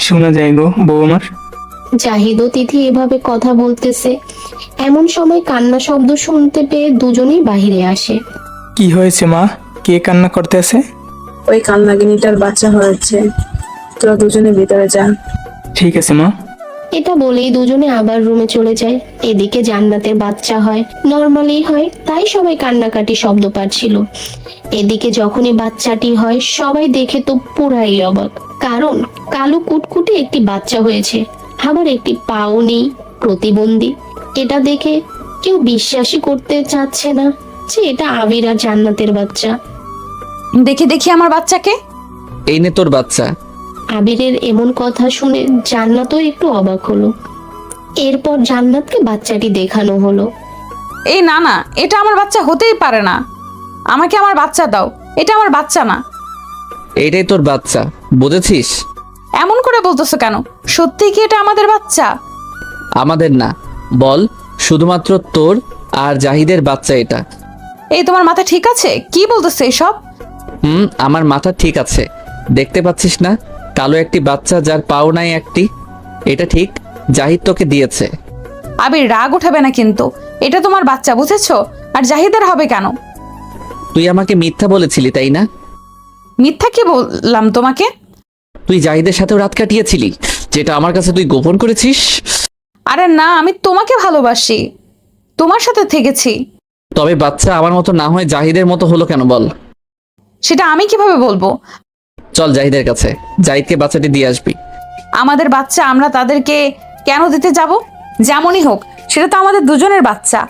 S5: শোনা যায় গো বউ আমার।
S1: জাহিদ ও তিথি এভাবে কথা বলতেছে, এমন সময় কান্না শব্দ শুনতে পেয়ে দুজনেই বাহিরে আসে।
S5: কি হয়েছে মা? কে কান্না করতেছে?
S8: ওই কান লাগিনিটার বাচ্চা হয়েছে, তোরা দুজনে ভিতরে যা।
S5: ঠিক আছে মা।
S1: এটা বলেই দুজনে আবার রুমে চলে যায়। এদিকে জান্নাতের বাচ্চা হয়, নর্মালি হয়, তাই সবাই কান্নাকাটি শব্দ পাচ্ছিল। এদিকে যখনই বাচ্চাটি হয় সবাই দেখে তো পুরাই অবাক, কারণ কালো কুটকুটে একটি বাচ্চা হয়েছে, আবার একটি পাও নেই, প্রতিবন্ধী। এটা দেখে কেউ বিশ্বাসই করতে চাচ্ছে না যে এটা আবির আর জান্নাতের বাচ্চা।
S3: দেখি দেখি আমার বাচ্চাকে।
S2: এই নে তোর বাচ্চা।
S1: আবিরের এমন কথা শুনে জান্নাতও একটু অবাক হলো। এরপর জান্নাতকে বাচ্চাটি দেখানো হলো।
S3: এই না না, এটা আমার বাচ্চা হতেই পারে না। আমাকে আমার বাচ্চা দাও, এটা আমার বাচ্চা না।
S2: এইটাই তোর বাচ্চা, বুঝেছিস?
S3: এমন করে বলতেছো কেন? সত্যি কি এটা আমাদের বাচ্চা?
S2: আমাদের না, বল শুধুমাত্র তোর আর জাহিদের বাচ্চা এটা।
S3: এই তোমার মাথা ঠিক আছে? কি বলতেছে এসব?
S2: আমার মাথা ঠিক আছে, দেখতে পাচ্ছিস না কালো একটি বাচ্চা যার পাও নাই একটি? এটা ঠিক জাহিদ তোকে দিয়েছে।
S3: আবির, রাগ উঠাবে না কিন্তু, এটা তোমার বাচ্চা, বুঝেছো? আর জাহিদের হবে কেন?
S2: তুই আমাকে মিথ্যা বলেছিলি তাই না?
S3: মিথ্যা কি বললাম তোমাকে?
S2: তুই জাহিদের সাথেও রাত কাটিয়েছিলি, যেটা আমার কাছে তুই গোপন করেছিস।
S3: আরে না, আমি তোমাকে ভালোবাসি, তোমার সাথে থেকেছি।
S2: তবে বাচ্চা আমার মতো না হয়ে জাহিদের মতো হলো কেন বল?
S3: সেটা আমি কিভাবে বলবো?
S2: চল জাহিদের কাছে, জাহিদকে বাচ্চাটি দিয়ে আসবি।
S3: আমাদের বাচ্চা আমরা তাদেরকে কেন দিতে যাব? যেমনই হোক, সেটা তো আমাদের দুজনের বাচ্চা।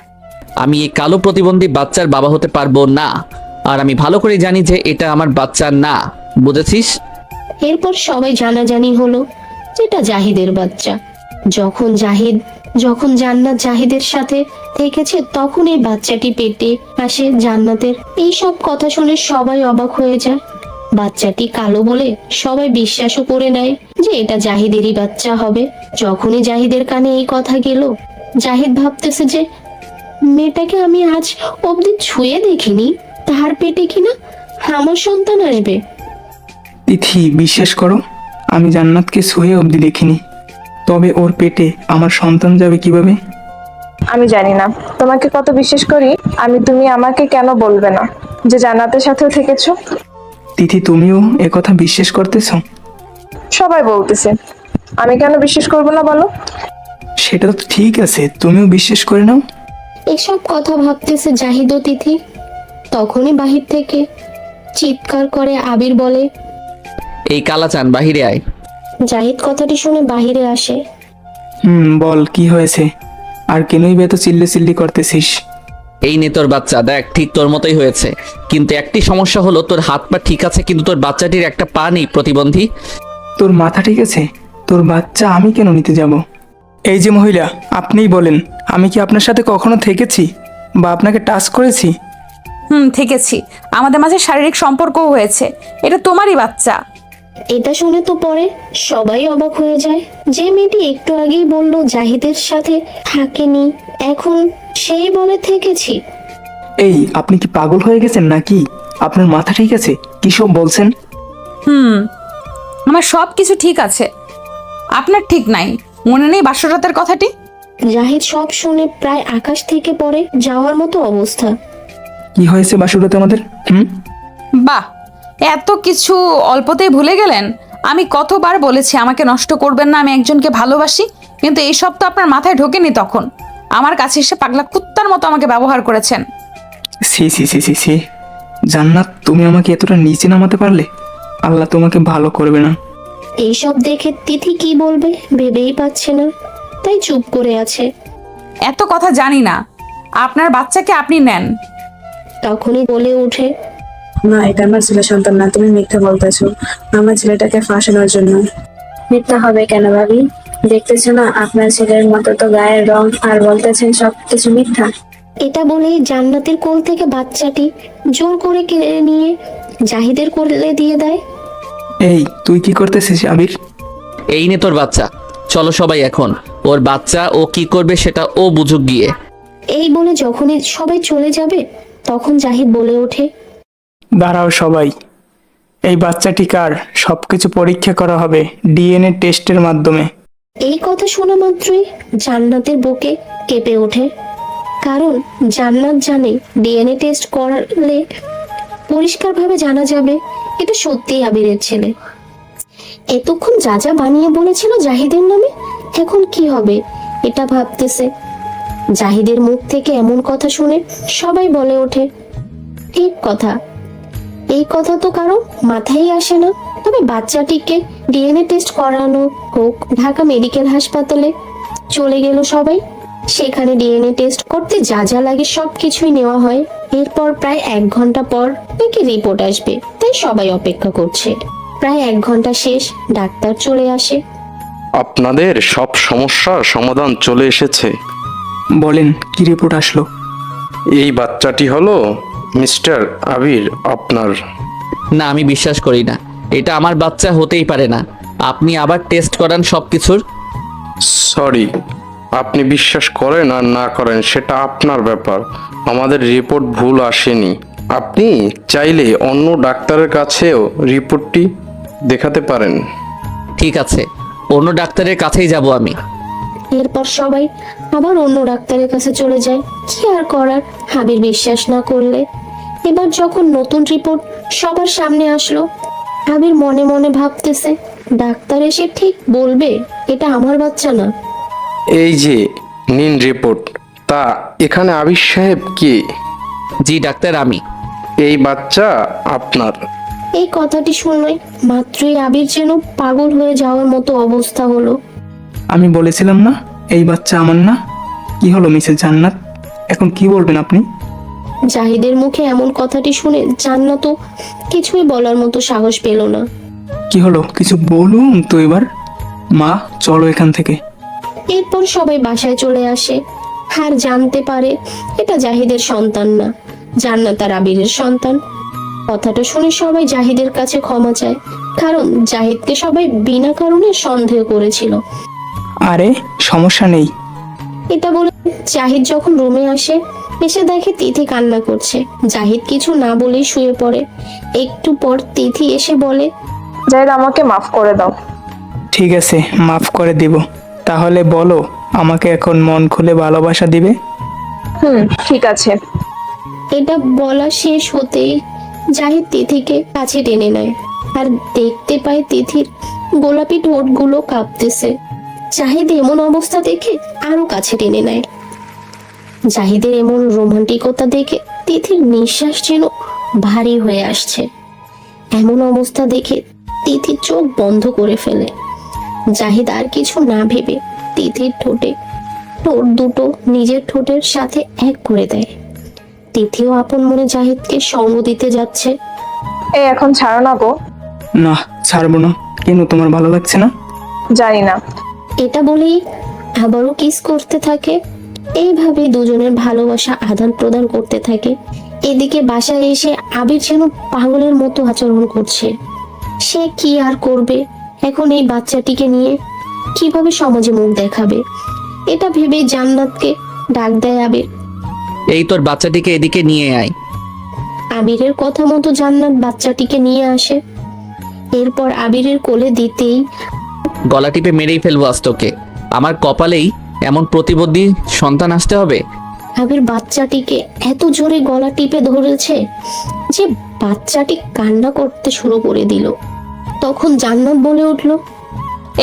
S2: আমি এই কালো প্রতিবন্ধী বাচ্চার বাবা হতে পারবো না, আর আমি ভালো করে জানি যে এটা আমার বাচ্চা না, বুঝেছিস?
S1: এরপর সবাই জানাজানি হলো যেটা জাহিদের বাচ্চা। যখন জান্নাত জাহিদের সাথে থেকেছে তখন এই বাচ্চাটি পেটে আসে জান্নাতের। এই সব কথা শুনে সবাই অবাক হয়ে যায়। বাচ্চাটি কালো বলে সবাই বিশ্বাসও করে নেয় যে এটা জাহিদেরই বাচ্চা হবে। যখনই জাহিদের কানে এই কথা গেল, জাহিদ ভাবতেছে যে মেয়েটাকে আমি আজ অবধি ছুঁয়ে দেখিনি, তার পেটে কিনা আমার সন্তান আসবে।
S5: তিথি, বিশ্বাস করো, আমি জান্নাতকে ছুঁয়ে অবধি দেখিনি, তবে ওর পেটে আমার সন্তান যাবে কিভাবে?
S9: আমি জানি না তোমাকে কত বিশ্বাস করি আমি, তুমি আমাকে কেন বলবে না? যে জান্নাতের সাথেও থেকেছো?
S5: তিথি, তুমিও একথা বিশ্বাস করতেছো?
S9: সবাই বলতেছে, আমি কেন বিশ্বাস করবো না বলো?
S5: সেটা তো ঠিক আছে, তুমিও বিশ্বাস করে নাও।
S1: এসব কথা ভাবতেছে জাহিদ ও তিথি। তখনই বাহির থেকে চিৎকার করে আবির বলে,
S2: এই কালাচান বাহিরে আয়।
S1: জাহিদ কথাটি শুনে বাহিরে আসে।
S5: বল, কি হয়েছে? আর কেনই বে তো চিল্লি করতেছিস?
S2: এই নে তোর বাচ্চা, দেখ ঠিক তোর মতোই হয়েছে, কিন্তু একটি সমস্যা হলো তোর হাত পা ঠিক আছে কিন্তু তোর বাচ্চাটির একটা পা নেই প্রতিবন্ধী।
S5: তোর মাথা ঠিক আছে? তোর বাচ্চা আমি কেন নিতে যাব? এই যে মহিলা, আপনিই বলেন, আমি কি আপনার সাথে কখনো থেকেছি বা আপনাকে টাচ করেছি?
S3: থেকেছি, আমাদের মাঝে শারীরিক সম্পর্কও হয়েছে। এটা তোমারই বাচ্চা।
S1: এটা শুনে তো পরে সবাই অবাক হয়ে যায়। যে মেয়েটি একটু আগেই বলল জাহিদের সাথে থাকেনি, এখন সেই বলে থেকেছি।
S5: এই, আপনি কি পাগল হয়ে গেছেন নাকি? আপনার মাথা ঠিক আছে? কি সব বলছেন?
S3: আমার সব কিছু ঠিক আছে, আপনার ঠিক নাই। মনে নেই বাসরাতের কথাটি?
S1: জাহিদ সব শুনে প্রায় আকাশ থেকে পড়ে যাওয়ার মতো অবস্থা।
S5: কি হয়েছে বাসুরাতে আমাদের?
S3: বাহ, এত কিছু অল্পতেই ভুলে গেলেন। আমি কতবার বলেছি আমাকে নষ্ট করবেন না, আমি একজনকে ভালোবাসি, কিন্তু এইসব তো আপনার মাথায় ঢোকেনি তখন। আমার কাছে এসে পাগলা কুত্তার মতো আমাকে ব্যবহার করেছেন।
S5: সি সি সি সি সি, জান্নাত, তুমি আমাকে এতটা নিচে নামাতে পারলে? আল্লাহ তোমাকে ভালো করবে না।
S1: এইসব দেখে তিথি কি বলবে ভেবেই পাচ্ছে না, তাই চুপ করে আছে।
S3: এত কথা জানি না, আপনার বাচ্চাকে আপনি নেন।
S1: তখনই বলে ওঠে,
S8: না, এটা আমার ছেলে সন্তান না, তুমি মিথ্যা বলতেছো আমার ছেলেটাকে ফাঁসানোর জন্য। মিথ্যা হবে কেন ভাবি? দেখতেছো না আপনার ছেলের মতো তো গায়ের রং, আর বলতেছেন সবকিছু মিথ্যা।
S1: এটা বলেই জান্নাতের কোল থেকে বাচ্চাটি জোর করে কেড়ে নিয়ে জাহিদের কোলে দিয়ে দেয়।
S5: এই, তুই কি করতেছিস আবির?
S2: এই নে তোর বাচ্চা, চলো সবাই এখন। ওর বাচ্চা ও কি করবে সেটা ও বুঝুক গিয়ে।
S1: এই বলে যখনই সবাই চলে যাবে তখন জাহিদ বলে ওঠে,
S5: দাঁড়াও সবাই, এই বাচ্চাটি কার সবকিছু পরীক্ষা করা হবে ডিএনএ টেস্টের মাধ্যমে।
S1: এই কথা শোনা মাত্রই জান্নাতের বুকে কেঁপে ওঠে। কারণ জান্নাত জানে ডিএনএ টেস্ট করলে পরিষ্কারভাবে জানা যাবে এটা সত্যিই আবিরের ছেলে। এতক্ষণ যা যা বানিয়ে বলেছিল জাহিদের নামে, এখন কি হবে এটা ভাবতেছে। জাহিদের মুখ থেকে এমন কথা শুনে সবাই বলে ওঠে, ঠিক কথা। এই কথা তো কারো মাথায় আসে না। তবে বাচ্চাটিকে ডিএনএ টেস্ট করানো হোক। ঢাকা মেডিকেল হাসপাতালে চলে গেল সবাই। সেখানে ডিএনএ টেস্ট করতে যা যা লাগে সবকিছুই নেওয়া হয়। এরপর প্রায় 1 ঘন্টা পর নাকি রিপোর্ট আসবে, তাই সবাই অপেক্ষা করছে। প্রায় 1 ঘন্টা শেষ, ডাক্তার চলে আসে।
S4: আপনাদের সব সমস্যার সমাধান চলে এসেছে।
S5: বলেন, কি রিপোর্ট আসলো?
S4: এই বাচ্চাটি হলো মিস্টার আবির আপনার।
S2: না, আমি বিশ্বাস করি না, এটা আমার বাচ্চা হতেই পারে না। আপনি আবার টেস্ট করান সব কিছুর।
S4: সরি, আপনি বিশ্বাস করেন আর না করেন সেটা আপনার ব্যাপার। আমাদের রিপোর্ট ভুল আসেনি। আপনি চাইলে অন্য ডাক্তারের কাছেও রিপোর্টটি দেখাতে পারেন।
S2: ঠিক আছে, অন্য ডাক্তারের কাছেই যাব আমি।
S1: এরপর সবাই আবার অন্য ডাক্তারের কাছে চলে যায়। কি আর করার, আবির বিশ্বাস না করলে। এবার যখন নতুন রিপোর্ট সবার সামনে আসলো, আবির মনে মনে ভাবতেছে ডাক্তার এসে ঠিক বলবে এটা আমার বাচ্চা না।
S4: এই যে নিন রিপোর্ট। তা এখানে আবির সাহেব কে?
S2: জি ডাক্তার, আমি।
S4: এই বাচ্চা আপনার।
S1: এই কথাটি শুনলে মাত্রই আবির যেন পাগল হয়ে যাওয়ার মতো অবস্থা হলো।
S5: আমি বলেছিলাম না এই বাচ্চা আমার না? কি হলো মিসেস জান্নাত, এখন কি বলবেন আপনি?
S1: জাহিদের মুখে এমন কথাটি শুনে জান্নাত কিছুই বলার মতো সাহস পেল না।
S5: কি হলো, কিছু বলুন তো এবার। মা, চলো এখান থেকে।
S1: এরপর সবাই বাসায় চলে আসে আর জানতে পারে এটা জাহিদের সন্তান না, জান্নাত আর আবিরের সন্তান। কথাটা শুনে সবাই জাহিদের কাছে ক্ষমা চায়, কারণ জাহিদকে সবাই বিনা কারণে সন্দেহ করেছিল।
S5: আরে সমস্যা নেই।
S1: এটা বলে জাহিদ যখন রুমে আসে, এসে দেখে তিথি কান্না করছে। জাহিদ কিছু না বলেই শুয়ে পড়ে। একটু পর তিথি এসে বলে,
S9: জাহিদ, আমাকে মাফ করে দাও।
S5: ঠিক আছে, মাফ করে দিব। তাহলে বলো, আমাকে এখন মন খুলে ভালোবাসা দিবে?
S9: ঠিক আছে।
S1: এটা বলা শেষ হতেই জাহিদ তিথিকে কাছে টেনে নেয় আর দেখতে পায় তিথির গোলাপি ঠোঁটগুলো কাঁপতেছে। জাহিদ এমন অবস্থা দেখে আরো কাছে টেনে নেয়। জাহিদের এমন রোমান্টিকতা দেখে তিথির নিঃশ্বাস যেন ভারী হয়ে আসছে। এমন অবস্থা দেখে তিথি চোখ বন্ধ করে ফেলে। জাহিদ আর কিছু না ভেবে তিথির ঠোঁট দুটো নিজের ঠোঁটের সাথে এক করে দেয়। তিথিও আপন মনে জাহিদকে সঙ্গ দিতে যাচ্ছে।
S9: এই এখন ছাড়ো না গো।
S5: না, ছাড়বো না। কেন, তোমার ভালো লাগছে না?
S9: জানি না।
S1: এটা বলেই আবারও কিস করতে থাকে। এইভাবে দুজনের ভালোবাসা আদান প্রদান করতে থাকে। এদিকে বাসায় এসে আবির যেন পাগলের মতো আচরণ করছে। সে কি আর করবে এখন এই বাচ্চাটিকে নিয়ে, কিভাবে সমাজে মুখ দেখাবে, এটা ভেবে জান্নাতকে ডাক দেয় আবির।
S2: এই তোর বাচ্চাটিকে এদিকে নিয়ে আয়।
S1: আবিরের কথা মতো জান্নাত বাচ্চাটিকে নিয়ে আসে। এরপর আবিরের কোলে দিতেই
S2: গলা টিপে মেরেই ফেলবো আজ তোকে। আমার কপালেই এমন প্রতিবন্ধী সন্তান আসতে হবে।
S1: আবির বাচ্চাটিকে এত জোরে গলা টিপে ধরেছে যে বাচ্চাটি কান্না করতে শুরু করে দিল। তখন জান্নাত বলে উঠল,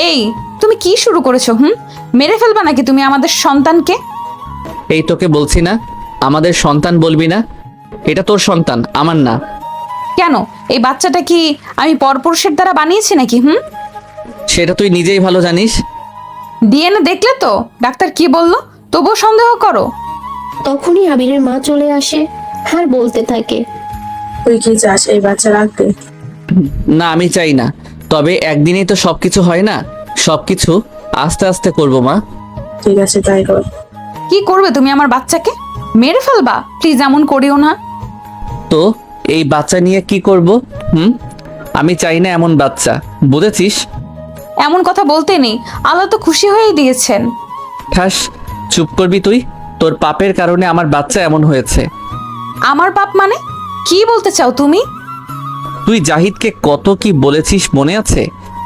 S3: এই তুমি কি শুরু করেছো? মেরে ফেলবা নাকি তুমি আমাদের সন্তানকে?
S2: এই তোকে বলছি না আমাদের সন্তান বলবি না। এটা তোর সন্তান, আমার না।
S3: কেন, এই বাচ্চাটা কি আমি পরপুরুষের দ্বারা বানিয়েছি নাকি?
S2: সেটা তুই নিজেই ভালো জানিস।
S3: ডিএনএ দেখলে তো ডাক্তার কি বললো, তবুও সন্দেহ করো?
S1: তখনই আবিরের মা চলে আসে আর বলতে থাকে,
S8: তুই কি চাস এই বাচ্চা রাখতে?
S2: না, আমি চাই না। তবে একদিনেই তো সবকিছু হয় না, সবকিছু আস্তে আস্তে করবো মা।
S8: ঠিক আছে, তাই কর।
S3: কি করবে তুমি আমার বাচ্চাকে? মেরে ফেলবা? প্লিজ এমন করিও না।
S2: তো এই বাচ্চা নিয়ে কি করব? আমি চাই না এমন বাচ্চা, বুঝেছিস?
S3: এমন কথা বলতে নেই, আল্লাহ তো খুশি হয়েই দিয়েছেন।
S2: ঠাস, চুপ করবি তুই। তোর পাপের কারণে আমার বাচ্চা এমন হয়েছে।
S3: আমার পাপ মানে? কি বলতে চাও তুমি?
S2: তুই জাহিদকে কত কি বলেছিস মনে আছে?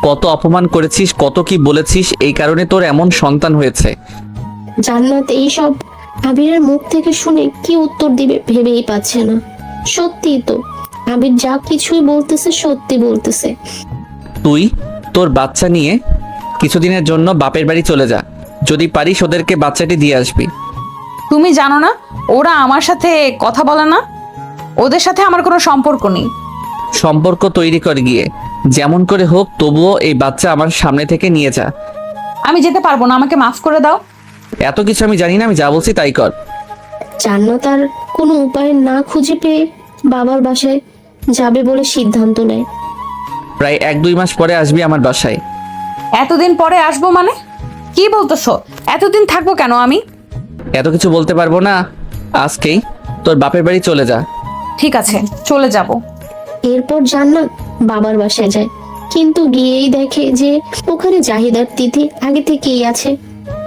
S2: কত অপমান করেছিস, কত কি বলেছিস, এই কারণে তোর এমন সন্তান হয়েছে।
S1: জান্নাত এইসব আবিরের মুখ থেকে শুনে কি উত্তর দিবে ভেবেই পাচ্ছে না। সত্যি তো আবির যা কিছুই বলতেছে সত্যি বলতেছে।
S2: তুই তোর বাচ্চা নিয়ে কিছুদিনের জন্য বাপের বাড়ি চলে যা। যদি পারিস ওদেরকে বাচ্চাটি দিয়ে আসবি।
S3: তুমি জানো না ওরা আমার সাথে কথা বলে না? ওদের সাথে আমার কোনো সম্পর্ক নেই।
S2: সম্পর্ক তৈরি কর গিয়ে, যেমন করে হোক, তবুও এই বাচ্চা আমার সামনে থেকে নিয়ে যা।
S3: আমি যেতে পারবো না, আমাকে মাফ করে দাও।
S2: এত কিছু আমি জানি না, আমি যা বলছি তাই কর।
S1: জান্নাত আর কোনো উপায় না খুঁজে পেয়ে বাবার বাসায় যাবে বলে সিদ্ধান্ত নেয়।
S2: প্রায় 1-2 মাস পরে আসবি আমার বাসায়।
S3: এতদিন পরে আসবো মানে? কি বলতেছো? এতদিন থাকবো কেন আমি?
S2: এত কিছু বলতে পারবো না, আজকেই তোর বাপের বাড়ি চলে যা।
S3: ঠিক আছে, চলে যাব।
S1: এরপর জান্নাত বাবার বাসায় যায়, কিন্তু গিয়েই দেখে যে ওখানে জাহিদ আর তিথি আগে থেকেই আছে।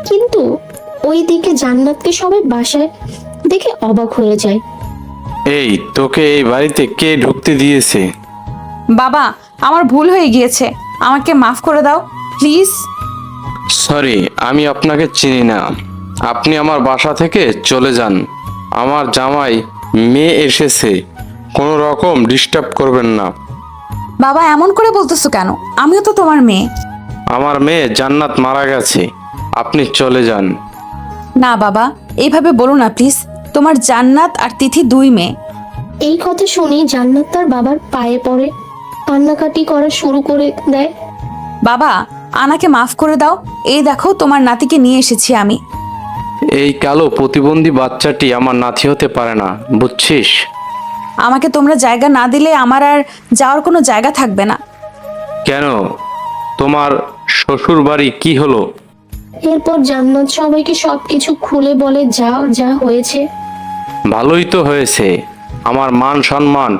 S1: কিন্তু ওইদিকে জান্নাতকে সবাই বাসায় দেখে অবাক হয়ে যায়।
S4: এই তোকে এই বাড়িতে কে ঢুকতে দিয়েছে?
S3: বাবা, আমার ভুল হয়ে গিয়েছে, আমাকে মাফ করে দাও প্লিজ।
S4: সরি, আমি আপনাকে চিনি না। আপনি আমার বাসা থেকে চলে যান। আমার জামাই মেয়ে এসেছে, কোনো রকম ডিস্টার্ব করবেন না।
S3: বাবা এমন করে বলতেছো কেন? আমিও তো তোমার মেয়ে।
S4: আমার মেয়ে জান্নাত মারা গেছে, আপনি চলে যান।
S3: না বাবা, এইভাবে বলো না প্লিজ। তোমার জান্নাত আর তিথি 2 মেয়ে।
S1: এই কথা শুনে জান্নাত তার বাবার পায়ে পড়ে কান্নাকাটি করা শুরু করে দেয়।
S3: বাবা, আনাকে মাফ করে দাও। এই দেখো তোমার নাতিকে নিয়ে এসেছি আমি।
S4: এই কালো প্রতিবন্ধী বাচ্চাটি আমার নাতি হতে পারে না, বুঝছিস?
S3: আমাকে তোমরা জায়গা না দিলে আমার আর যাওয়ার কোনো জায়গা থাকবে না।
S4: কেন, তোমার শ্বশুর বাড়ি কি হলো?
S1: এরপর জান্নাত সবাইকে সবকিছু খুলে বলে যা যা হয়েছে।
S4: ভালোই তো হয়েছে, আমার মান সম্মান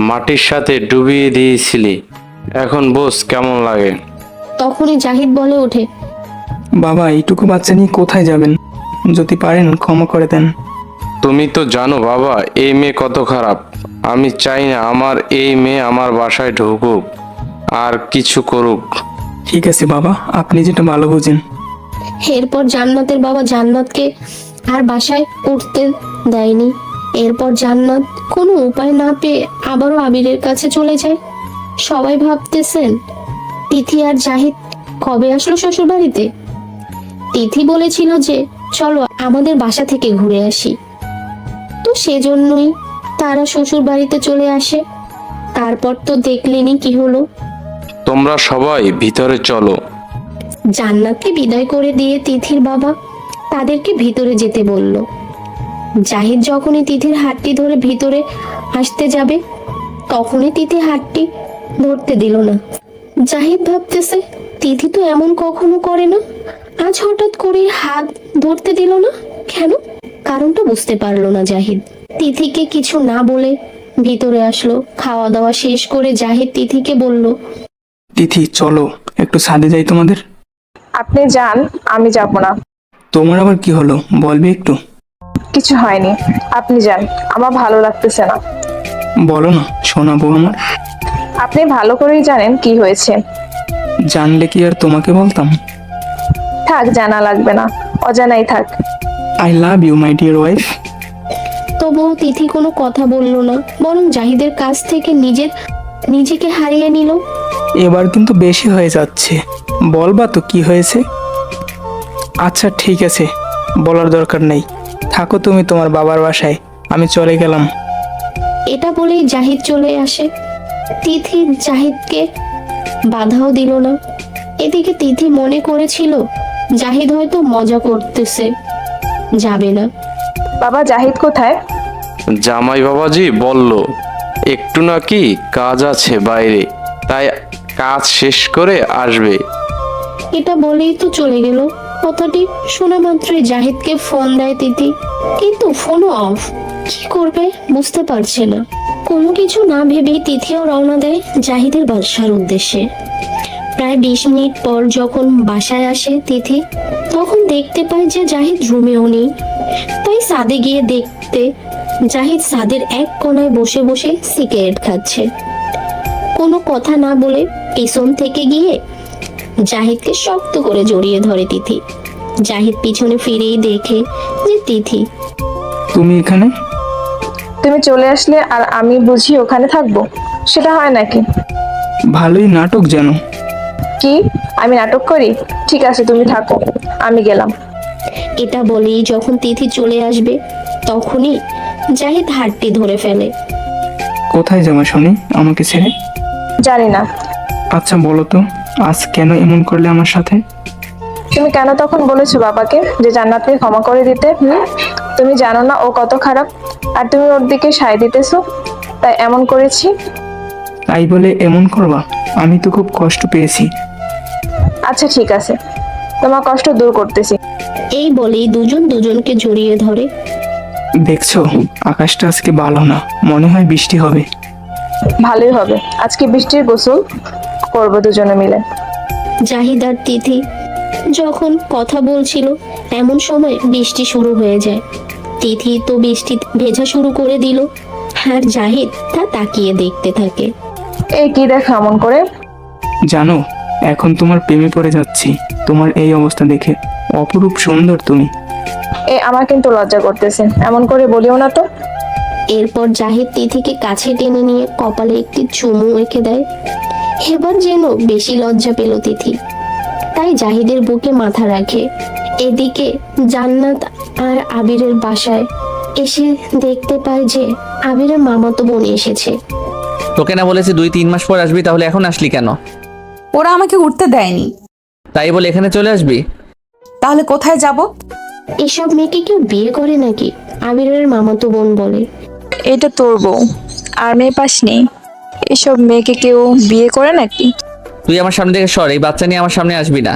S4: মাটির সাথে ডুবিয়ে দিয়েছিলি, এখন বোঝ কেমন লাগে।
S1: তখনই জাহিদ বলে ওঠে,
S5: বাবা, এইটুকু বাচ্চা নিয়ে কোথায় যাবেন? যদি পারেন ক্ষমা করে দেন।
S4: তুমি তো জানো বাবা, এই মেয়ে কত খারাপ। আমি চাই না আমার এই মেয়ে আমার বাসায় ঢুকুক আর কিছু করুক।
S5: ঠিক আছে বাবা, আপনি যেটা ভালো বুঝেন।
S1: এরপর জান্নাতের বাবা জান্নাতকে আর বাসায় উঠতে দেয়নি। এরপর জান্নাত কোনো উপায় না পেয়ে আবারও আবিরের কাছে চলে যায়। সবাই ভাবতেছেন তিথি আর জাহিদ কবে আসলো শ্বশুর বাড়িতে। তিথি বলেছিল যে চলো আমাদের বাসা থেকে ঘুরে আসি, তো সেজন্যই তারা শ্বশুর বাড়িতে চলে আসে। তারপর তো দেখলেনি কি হলো।
S4: তোমরা সবাই ভিতরে চলো।
S1: জান্নাতকে বিদায় করে দিয়ে তিথির বাবা তাদেরকে ভিতরে যেতে বলল। জাহিদ যখনই তিথির হাতটি ধরে ভিতরে আসতে যাবে তখনই তিথি হাতটি ধরতে দিল না। জাহিদ ভাবতেছে তিথি তো এমন কখনো করে না, আজ হঠাৎ করে হাত ধরতে দিল না কেন? কারণটা বুঝতে পারলো না জাহিদ। তিথিকে কিছু না বলে ভিতরে আসলো। খাওয়া দাওয়া শেষ করে জাহিদ তিথিকে বলল,
S5: তিথি চলো একটু ছাদে যাই তোমাদের।
S9: আপনি যান, আমি যাব না।
S5: তোমার আবার কি হলো বলবে একটু?
S9: কিছু হয়নি, আপনি যান, আমার ভালো লাগতেছে না।
S5: বলো না শোনাবো আমার।
S9: আপনি ভালো করেই জানেন কি হয়েছে।
S5: জানলে কি আর তোমাকে বলতাম?
S9: থাক, জানা লাগবে না, অজানাই থাক।
S5: I love you my dear wife.
S1: তবুও তিথি কোনো কথা বলল না, বরং জাহিদের কাছ থেকে নিজেকে হারিয়ে নিল।
S5: এবার কিন্তু বেশি হয়ে যাচ্ছে, বলবা তো কি হয়েছে? আচ্ছা ঠিক আছে, বলার দরকার নেই, থাকো তুমি তোমার বাবার বাসায়, আমি চলে গেলাম।
S1: এটা বলেই জাহিদ চলে আসে। তিথি জাহিদকে বাধাও দিল না। এদিকে তিথি মনে করেছিল জাহিদ হয়তো মজা করতেছে, যাবে না।
S9: বাবা, জাহিদ কোথায়?
S4: জামাই বাবাজি বলল একটু নাকি কাজ আছে বাইরে, তাই কাজ শেষ করে আসবে।
S1: এটা বলেই তো চলে গেল। কথাটি শোনা মাত্রই জাহিদকে ফোন দেয় তিথি, কিন্তু ফোনও অফ। কি করবে বুঝতে পারছে না। কোনো কিছু না ভেবেই তিথিও রওনা দেয় জাহিদের বাসার উদ্দেশ্যে। প্রায় 20 মিনিট পর যখন বাসায় আসে তিথি, তখন দেখতে পায় যে জাহিদ রুমেও নেই। তাই ছাদে গিয়ে দেখতে জাহিদ ছাদের এক কোণায় বসে বসে সিগারেট খাচ্ছে। কোনো কথা না বলে পিছন থেকে গিয়ে জাহিদকে শক্ত করে জড়িয়ে ধরে তিথি। জাহিদ পিছনে ফিরেই দেখে যে তিথি।
S5: তুমি এখানে?
S9: তুমি চলে আসলে আর আমি বুঝি ওখানে থাকবো? সেটা হয় নাকি?
S5: ভালোই নাটক জানো।
S9: কি আমি নাটক করি? ঠিক আছে, তুমি থাকো, আমি গেলাম।
S1: এটা বলেই যখন তিথি চলে আসবে তখনই জাহিদ হাতটি ধরে ফেলে।
S5: কোথায় যাওয়া শুনি আমাকে ছেড়ে?
S9: জানি না।
S5: আচ্ছা বলো তো, আজ কেন এমন করলে আমার সাথে?
S9: তুমি কেন তখন বলেছো বাবাকে যে জান্নাতকে ক্ষমা করে দিতে? তুমি জানো না ও কত খারাপ, আর তুমি ওর দিকে সায় দিতেছো, তাই এমন করেছি।
S5: তাই বলে এমন করবা? আমি তো খুব কষ্ট পেয়েছি।
S9: আচ্ছা ঠিক আছে, তোমার কষ্ট দূর করতেছি।
S1: এই বলেই দুজন দুজনকে জড়িয়ে ধরে।
S5: দেখছো আকাশটা আজকে ভালো না, মনে হয় বৃষ্টি হবে।
S9: ভালোই হবে, আজকে বৃষ্টির গোসল করবো দুজনে মিলে।
S1: জাহিদ আর তিথি যখন কথা বলছিল এমন সময় বৃষ্টি শুরু হয়ে যায়। তিথি তো বৃষ্টি ভেজা শুরু করে দিল, আর জাহিদ তা তাকিয়ে দেখতে থাকে।
S9: এই কি দেখো এমন করে?
S5: জানো এখন তোমার প্রেমে পড়ে যাচ্ছি, তোমার এই অবস্থা দেখে। অপরূপ সুন্দর তুমি।
S9: আমার কিন্তু লজ্জা করতেছে, এমন করে বলিও না তো।
S1: এরপর জাহিদ তিথিকে কাছে টেনে নিয়ে কপালে একটি চুমু এঁকে দেয়। এবার যেন বেশি লজ্জা পেল তিথি, তাই জাহিদের বুকে মাথা রাখে। এদিকে জান্নাত আর আবিরের বাসায় এসে দেখতে পায় যে আবিরের মামাতো বোন এসেছে।
S2: তোকে না বলেছি 2-3 মাস পর আসবি, তাহলে এখন আসলি কেন?
S3: ওরা আমাকে উঠতে দেয়নি।
S2: তাই বলে এখানে চলে আসবি?
S3: তাহলে কোথায় যাব?
S1: এসব মেয়েকে কেউ বিয়ে করে নাকি? আবিরের মামাতো বোন বলে।
S8: এটা তোর বউ, আর মেয়ে পাস নেই? এসব মেয়েকে কেউ বিয়ে করে নাকি?
S2: তুই আমার সামনে থেকে সর, এই বাচ্চা নিয়ে আমার সামনে আসবি না।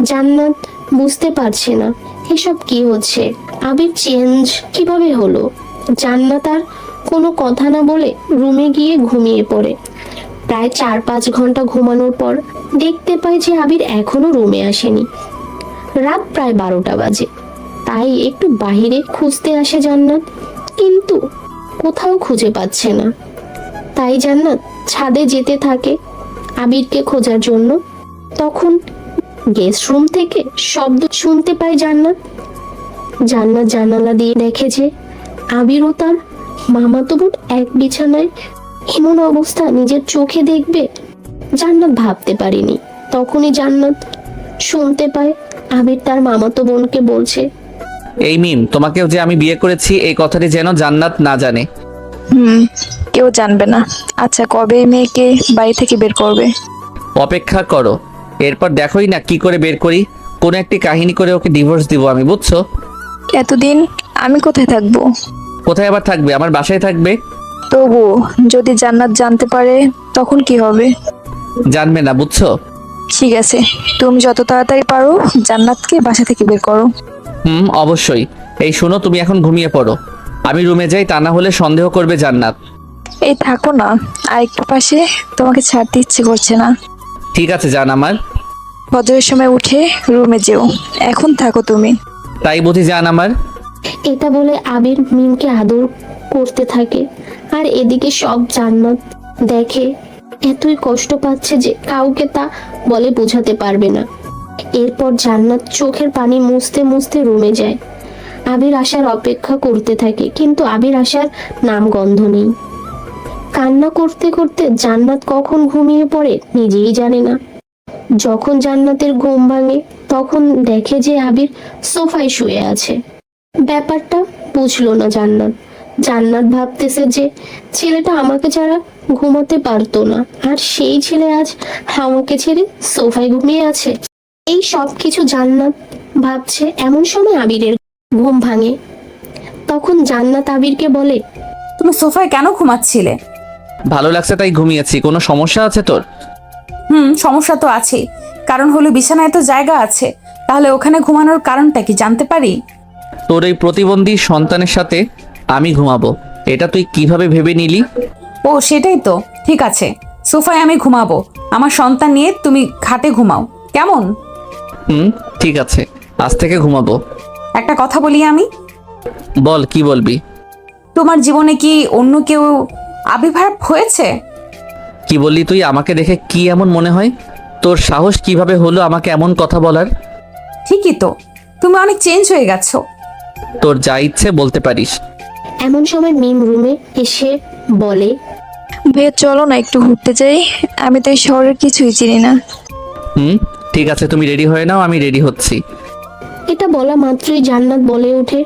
S1: জান্নাত বুঝতে পারছে না এসব কি হচ্ছে। আবির চেঞ্জ কিভাবে হলো? জান্নাত আর কোনো কথা না বলে রুমে গিয়ে ঘুমিয়ে পড়ে। প্রায় 4-5 ঘন্টা ঘুমানোর পর দেখতে পায় যে আবির এখনো রুমে আসেনি। রাত প্রায় 12টা বাজে। তাই একটু বাহিরে খুঁজতে আসে জান্নাত, কিন্তু কোথাও খুঁজে পাচ্ছে না। তাই জান্নাত ছাদে যেতে থাকে আবিরকে খোঁজার জন্য। তখন গেস্ট রুম থেকে শব্দ শুনতে পায় জান্নাত। জান্নাত জানালা দিয়ে দেখে যে আবির ও তার মামাতো বোন এক বিছানায় এমন অবস্থা নিজের চোখে দেখবে জান্নাত ভাবতে পারেনি। তখনই জান্নাত শুনতে পায় আবির তার মামাতো বোনকে বলছে,
S2: এই মিম, তোমাকেও যে আমি বিয়ে করেছি এই কথাটি যেন জান্নাত না জানে।
S9: কেউ জানবে না। আচ্ছা, কবে এই মেয়েকে বাড়ি থেকে বের করবে?
S2: অপেক্ষা করো, এরপর দেখোই না কি করে বের করি। কোনো একটি কাহিনী করে ওকে ডিভোর্স দিব আমি, বুঝছো?
S9: এতদিন আমি কোথায় থাকবো?
S2: কোথায় আবার থাকবে? আমার বাসায় থাকবে।
S9: তবু যদি জান্নাত জানতে পারে তখন কি হবে?
S2: জানবে না, বুঝছো?
S9: ঠিক আছে, তুমি যত তাড়াতাড়ি পারো জান্নাতকে বাসা থেকে বের করো।
S2: অবশ্যই। এই শোনো, তুমি এখন ঘুমিয়ে পড়ো, আমি রুমে যাই, তা না হলে সন্দেহ করবে জান্নাত।
S9: এই থাকো না, আর একটু পাশে, তোমাকে ছাড়তে ইচ্ছে করছে না।
S2: ঠিক আছে জান আমার।
S9: ফজরের সময় উঠে রুমে যেও, এখন থাকো তুমি।
S2: তাই বুঝি জান আমার।
S1: এটা বলে আবির মিমকে আদর করতে থাকে। আর এদিকে সব জান্নাত দেখে এতই কষ্ট পাচ্ছে যে কাউকে তা বলে বোঝাতে পারবে না। এরপর জান্নাত চোখের পানি মুছতে মুছতে রুমে যায়। আবির আসার অপেক্ষা করতে থাকে, কিন্তু আবির আসার নাম গন্ধ নেই। কান্না করতে করতে জান্নাত কখন ঘুমিয়ে পড়ে নিজেই জানে না। যখন জান্নাতের ঘুম ভাঙে তখন দেখে যে আবির সোফায় শুয়ে আছে। ব্যাপারটা বুঝলো না জান্নাত। জান্নাত ভাবতেছে যে ছেলেটা আমাকে ছাড়া ঘুমাতে পারতো না, আর সেই ছেলে আজ আমাকে ছেড়ে সোফায় ঘুমিয়ে আছে। এই সব কিছু জান্নাত ভাবছে, এমন সময় আবিরের ঘুম ভাঙে। তখন জান্নাত আবিরকে বলে,
S3: তুমি সোফায় কেন ঘুমাচ্ছিলে?
S2: ভালো লাগছে তাই ঘুমিয়েছি। কোনো সমস্যা আছে তোর?
S3: সমস্যা তো আছে, কারণ হলো বিছানায় তো জায়গা আছে, তাহলে ওখানে ঘুমানোর কারণটা কি জানতে পারি?
S2: তোর এই প্রতিবন্ধী সন্তানের সাথে আমি ঘুমাবো, এটা তুই কিভাবে ভেবে নিলি?
S3: ও সেটাই তো, ঠিক আছে, সোফায় আমি ঘুমাবো, আমার সন্তান নিয়ে তুমি খাটে ঘুমাও, কেমন?
S2: ঠিক আছে, আজ থেকে ঘুমাবো।
S3: একটা কথা বলি আমি।
S2: বল, কি বলবি?
S3: তোমার জীবনে কি অন্য কেউ আবির্ভাব হয়েছে?
S2: কি বললি তুই? আমাকে দেখে কি এমন মনে হয়? তোর সাহস কিভাবে হলো আমাকে এমন কথা বলার?
S3: ঠিকই তো, তুমি অনেক চেঞ্জ হয়ে গেছো।
S2: তোর যা ইচ্ছে বলতে পারিস।
S1: এমন সময় মিম রুমে এসে বলে,
S9: ভাইয়া চলো না একটু ঘুরতে যাই, আমি তো এই শহরের কিছুই চিনি না।
S2: ঠিক আছে, তুমি রেডি হয়ে নাও, আমি রেডি হচ্ছি।
S1: এটা বলা মাত্রই জান্নাত বলে ওঠে,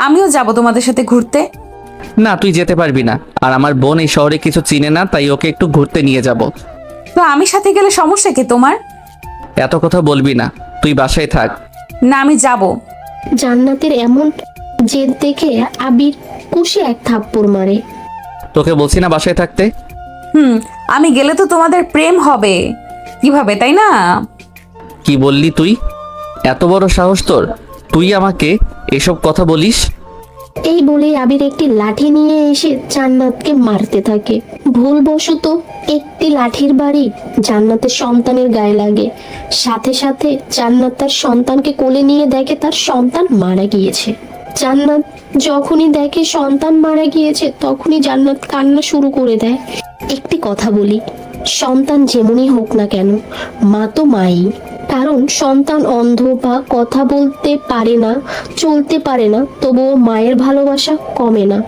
S3: আমিও যাব তোমাদের সাথে ঘুরতে।
S2: না, তুই যেতে পারবি না, আর আমার বোন এই শহরে কিছু চিনে না, তাই ওকে একটু ঘুরতে নিয়ে যাব।
S3: তো আমি সাথে গেলে সমস্যা কি তোমার?
S2: এত কথা বলবি না, তুই বাসায় থাক।
S3: না, আমি যাব।
S1: জান্নাতের এমন জেদ দেখে আবির কষে এক থাপ্পড় মারে।
S2: তোকে বলছি না বাসায় থাকতে।
S3: আমি গেলে তো তোমাদের প্রেম হবে কিভাবে, তাই না?
S2: কি বললি তুই? এত বড় সাহস তোর? তুই আমাকে এসব কথা বলিস?
S1: এই বলে আবির একটি লাঠি নিয়ে এসে জান্নাতকে মারতে থাকে। ভুলবশত একটি লাঠির বাড়ি জান্নাতের সন্তানের গায়ে লাগে। সাথে সাথে জান্নাত তার সন্তানকে কোলে নিয়ে দেখে তার সন্তান মারা গিয়েছে। জান্নাত যখনই দেখে সন্তান মারা গিয়েছে তখনই জান্নাত কান্না শুরু করে দেয়। একটি কথা বলি, সন্তান যেমনই হোক না কেন, মা তো মাই। কারণ সন্তান অন্ধ বা কথা বলতে পারে না, চলতে পারে না, তবুও মায়ের ভালোবাসা কমে না।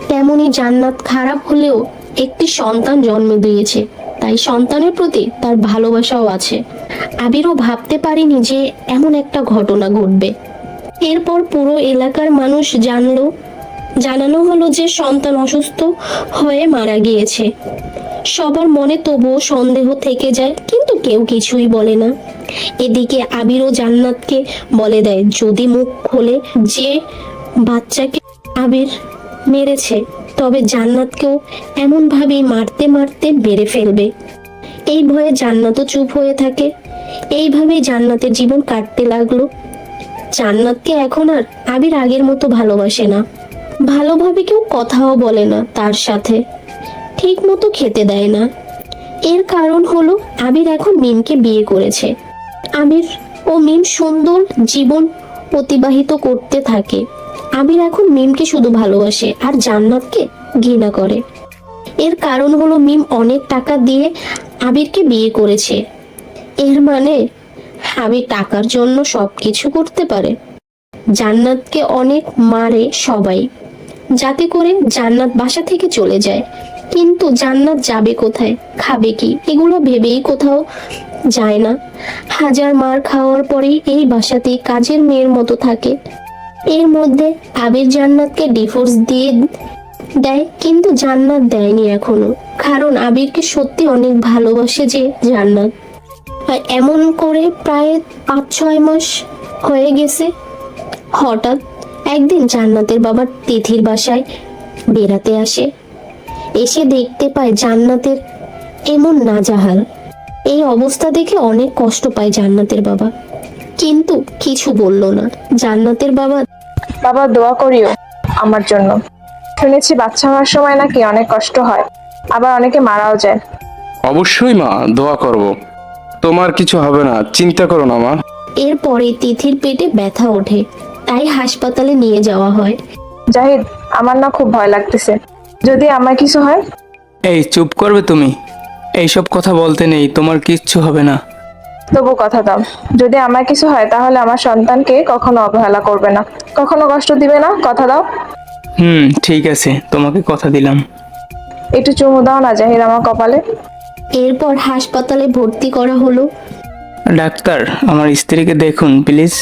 S1: তেমনি জান্নাত খারাপ হলেও একটি সন্তান জন্ম দিয়েছে, তাই সন্তানের প্রতি তার ভালোবাসাও আছে। আবিরও ভাবতে পারেনি যে এমন একটা ঘটনা ঘটবে। এরপর পুরো এলাকার মানুষ জানানো হলো যে সন্তান অসুস্থ হয়ে মারা গিয়েছে। সবার মনে তবুও সন্দেহ থেকে যায়, কিন্তু কেউ কিছুই বলে না। এদিকে আবিরও জান্নাতকে বলে দেয় যদি মুখ খোলে যে বাচ্চাকে আবির মেরেছে, তবে জান্নাতকেও এমন ভাবেই মারতে মারতে মেরে ফেলবে। এই ভয়ে জান্নাতও চুপ হয়ে থাকে। এইভাবেই জান্নাতের জীবন কাটতে লাগলো। জান্নাতকে এখন আর আবির আগের মতো ভালোবাসে না, ভালোভাবে কেউ কথাও বলে না তার সাথে, ঠিক মতো খেতে দেয় না। এর কারণ হলো আবির এখন মিমকে বিয়ে করেছে। আবির ও মিম সুন্দর জীবন অতিবাহিত করতে থাকে। আবির এখন মিমকে শুধু ভালোবাসে আর জান্নাতকে ঘৃণা করে। এর কারণ হলো মিম অনেক টাকা দিয়ে আবিরকে বিয়ে করেছে। এর মানে আবির টাকার জন্য সবকিছু করতে পারে। জান্নাতকে অনেক মারে সবাই, যাতে করে জান্নাত বাসা থেকে চলে যায়। কিন্তু জান্নাত যাবে কোথায়, খাবে কি, এগুলো ভেবেই কোথাও যায় না। হাজার মার খাওয়ার পরেই এই বাসাতেই কাজের মেয়ের মতো থাকে। এর মধ্যে আবির জান্নাতকে ডিভোর্স দিয়ে দেয়, কিন্তু জান্নাত দেয়নি এখনো, কারণ আবিরকে সত্যি অনেক ভালোবাসে যে জান্নাত। আর এমন করে প্রায় 5-6 মাস হয়ে গেছে। হঠাৎ একদিন জান্নাতের বাবা তিথির বাসায় বেড়াতে আসে। এসে দেখতে পায় জান্নাতের এমন নাজাহাল। এই অবস্থা দেখে অনেক কষ্ট পায় জান্নাতের বাবা, কিন্তু কিছু বলল না। জান্নাতের বাবা
S9: বাবা দোয়া করিও আমার জন্য। শুনেছি বাচ্চা হওয়ার সময় নাকি অনেক কষ্ট হয়, আবার অনেকে মারাও যায়।
S4: অবশ্যই মা, দোয়া করব। তোমার কিছু হবে না, চিন্তা করো না মা।
S1: এরপরে তিথির পেটে ব্যথা ওঠে, তাই হাসপাতালে নিয়ে যাওয়া হয়।
S9: জাহিদ, আমার না খুব ভয় লাগতেছে, যদি আমার কিছু হয়।
S5: এই চুপ করবে তুমি? এইসব কথা বলতে নেই, তোমার কিচ্ছু হবে না।
S9: তবু কথা দাও, যদি আমার কিছু হয় তাহলে আমার সন্তানকে কখনো অবহেলা করবে না, কখনো কষ্ট দিবে না, কথা দাও।
S5: ঠিক আছে, তোমাকে কথা দিলাম।
S9: একটু চুমু দাও না জাহিদ আমার কপালে।
S1: এরপর হাসপাতালে ভর্তি করা হলো।
S5: ডাক্তার, আমার স্ত্রীকে দেখুন প্লিজ।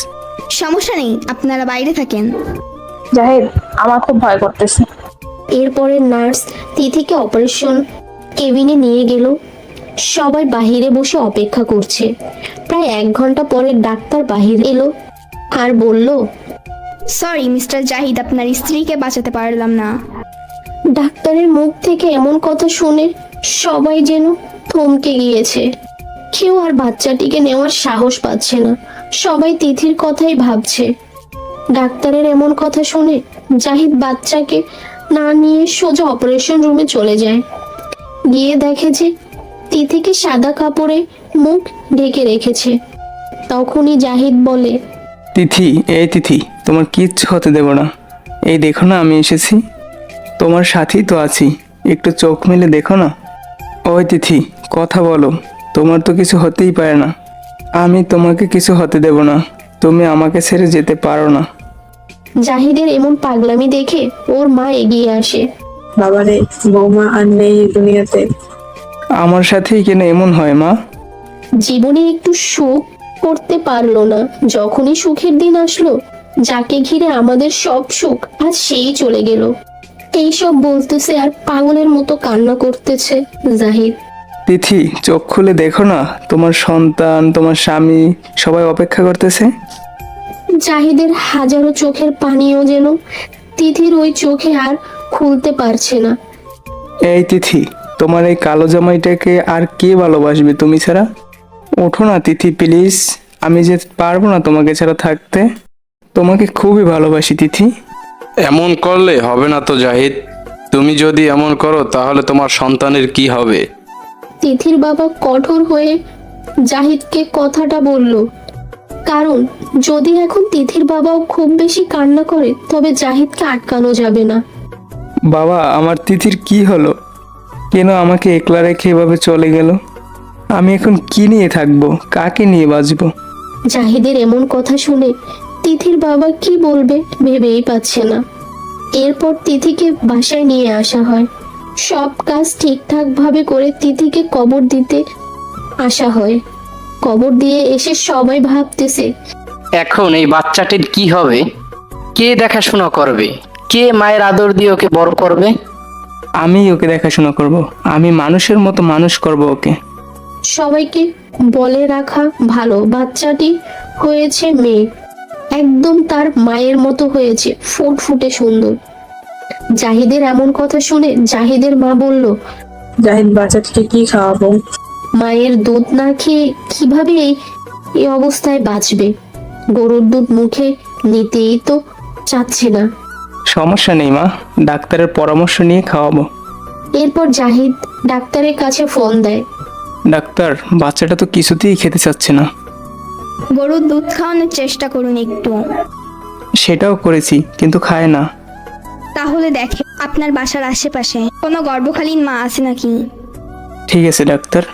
S6: সমস্যা নেই, আপনারা বাইরে থাকেন।
S9: জাহিদ, আমার খুব ভয় করতেছে।
S1: এরপরে নার্স তিথিকে অপারেশন কেবিনে নিয়ে গেল। সবাই বাহিরে বসে অপেক্ষা করছে। প্রায় 1 ঘন্টা পরে ডাক্তার বাহির এলো আর বলল,
S6: সরি মিস্টার জাহিদ, আপনার স্ত্রীকে বাঁচাতে পারলাম না।
S1: ডাক্তারের মুখ থেকে এমন কথা শুনে সবাই যেন থমকে গিয়েছে। কেউ আর বাচ্চাটিকে নেওয়ার সাহস পাচ্ছে না, সবাই তিথির কথাই ভাবছে। ডাক্তারের এমন কথা শুনে জাহিদ বাচ্চাকে না নিয়ে সোজা অপারেশন রুমে চলে যায়। গিয়ে দেখে যে তিথিকে সাদা কাপড়ে মুখ ঢেকে রেখেছে। তখনই জাহিদ বলে,
S5: তিথি, এই তিথি, তোমার কিচ্ছু হতে দেব না। এই দেখো না, আমি এসেছি, তোমার সাথেই তো আছি, একটু চোখ মেলে দেখো না। ওই তিথি, কথা বলো, তোমার তো কিছু হতেই পারে না। আমি তোমাকে কিছু হতে দেব না, তুমি আমাকে ছেড়ে যেতে পারো না।
S1: জাহিদের এমন পাগলামি দেখে ওর মা এগিয়ে আসে।
S8: বাবারে, বৌমা আর নেই দুনিয়াতে।
S5: আমার সাথেই কেন এমন হয় মা?
S1: জীবনে একটু সুখ করতে পারলো না। যখনই সুখের দিন আসলো, যাকে ঘিরে আমাদের সব সুখ, আজ সেই চলে গেল। এইসব বলতেছে আর পাগলের মতো কান্না করতেছে জাহিদ।
S5: তিথি, চোখ খুলে দেখো না, তোমার সন্তান, তোমার স্বামী সবাই অপেক্ষা করতেছে।
S1: জাহিদের হাজারো চোখের পানিও যেন তিথির ওই চোখে আর খুলতে পারছে না।
S5: এই তিথি, তোমার এই কালো জামাইটাকে আর কে ভালোবাসবে তুমি ছাড়া? ওঠো না তিথি প্লিজ, আমি যে পারবো না তোমাকে ছাড়া থাকতে। তোমাকে খুবই ভালোবাসি তিথি।
S4: এমন করলে হবে না তো জাহিদ। তুমি যদি এমন করো তাহলে তোমার সন্তানের কি হবে?
S1: তিথির বাবা কঠোর হয়ে জাহিদকে কথাটা বলল, কারণ যদি এখন তিথির বাবাও খুব বেশি কান্না করে তবে জাহিদকে আটকানো যাবে না।
S5: বাবা, আমার তিথির কি হলো? কেন আমাকে একলা রেখে এভাবে চলে গেল? আমি এখন কি নিয়ে থাকবো, কাকে নিয়ে বাঁচবো?
S1: জাহিদের এমন কথা শুনে তিথির বাবা কি বলবে ভেবেই পাচ্ছে না। এরপর তিথিকে বাসায় নিয়ে আসা হয়। সব কাজ ঠিকঠাক ভাবে করে তিথিকে কবর দিতে আসা হয়। কবর দিয়ে এসে সবাই ভাবতেছে,
S7: এখন এই বাচ্চাটির কি হবে? কে দেখাশোনা করবে? কে মায়ের আদর দিয়ে ওকে বড় করবে?
S5: আমি ওকে দেখাশোনা করব, আমি মানুষের মতো মানুষ করব ওকে।
S1: সবাইকে বলে রাখা ভালো, বাচ্চাটি হয়েছে মেয়ে, একদম তার মায়ের মতো হয়েছে, ফুটফুটে সুন্দর। জাহিদের এমন কথা শুনে জাহিদের মা বলল,
S8: জাহিদ, বাচ্চাটিকে কি খাওয়াবো?
S1: মায়ের দুধ না খেয়ে কিভাবে এই অবস্থায় বাঁচবে? গরুর দুধ মুখে নিতেই তো চাচ্ছে না।
S5: সমস্যা নেই মা, ডাক্তারের পরামর্শ নিয়ে খাওয়াবো।
S1: এরপর জাহিদ ডাক্তারের কাছে ফোন দেয়।
S5: ডাক্তার, বাচ্চাটা তো কিছুতেই খেতে চাচ্ছে না।
S6: গরুর দুধ খাওয়ানোর চেষ্টা করুন একটু।
S5: সেটাও করেছি, কিন্তু খায় না।
S6: তাহলে দেখে আপনার বাসার আশেপাশে কোনো গর্ভকালীন মা আছে নাকি।
S5: ঠিক আছে ডাক্তার।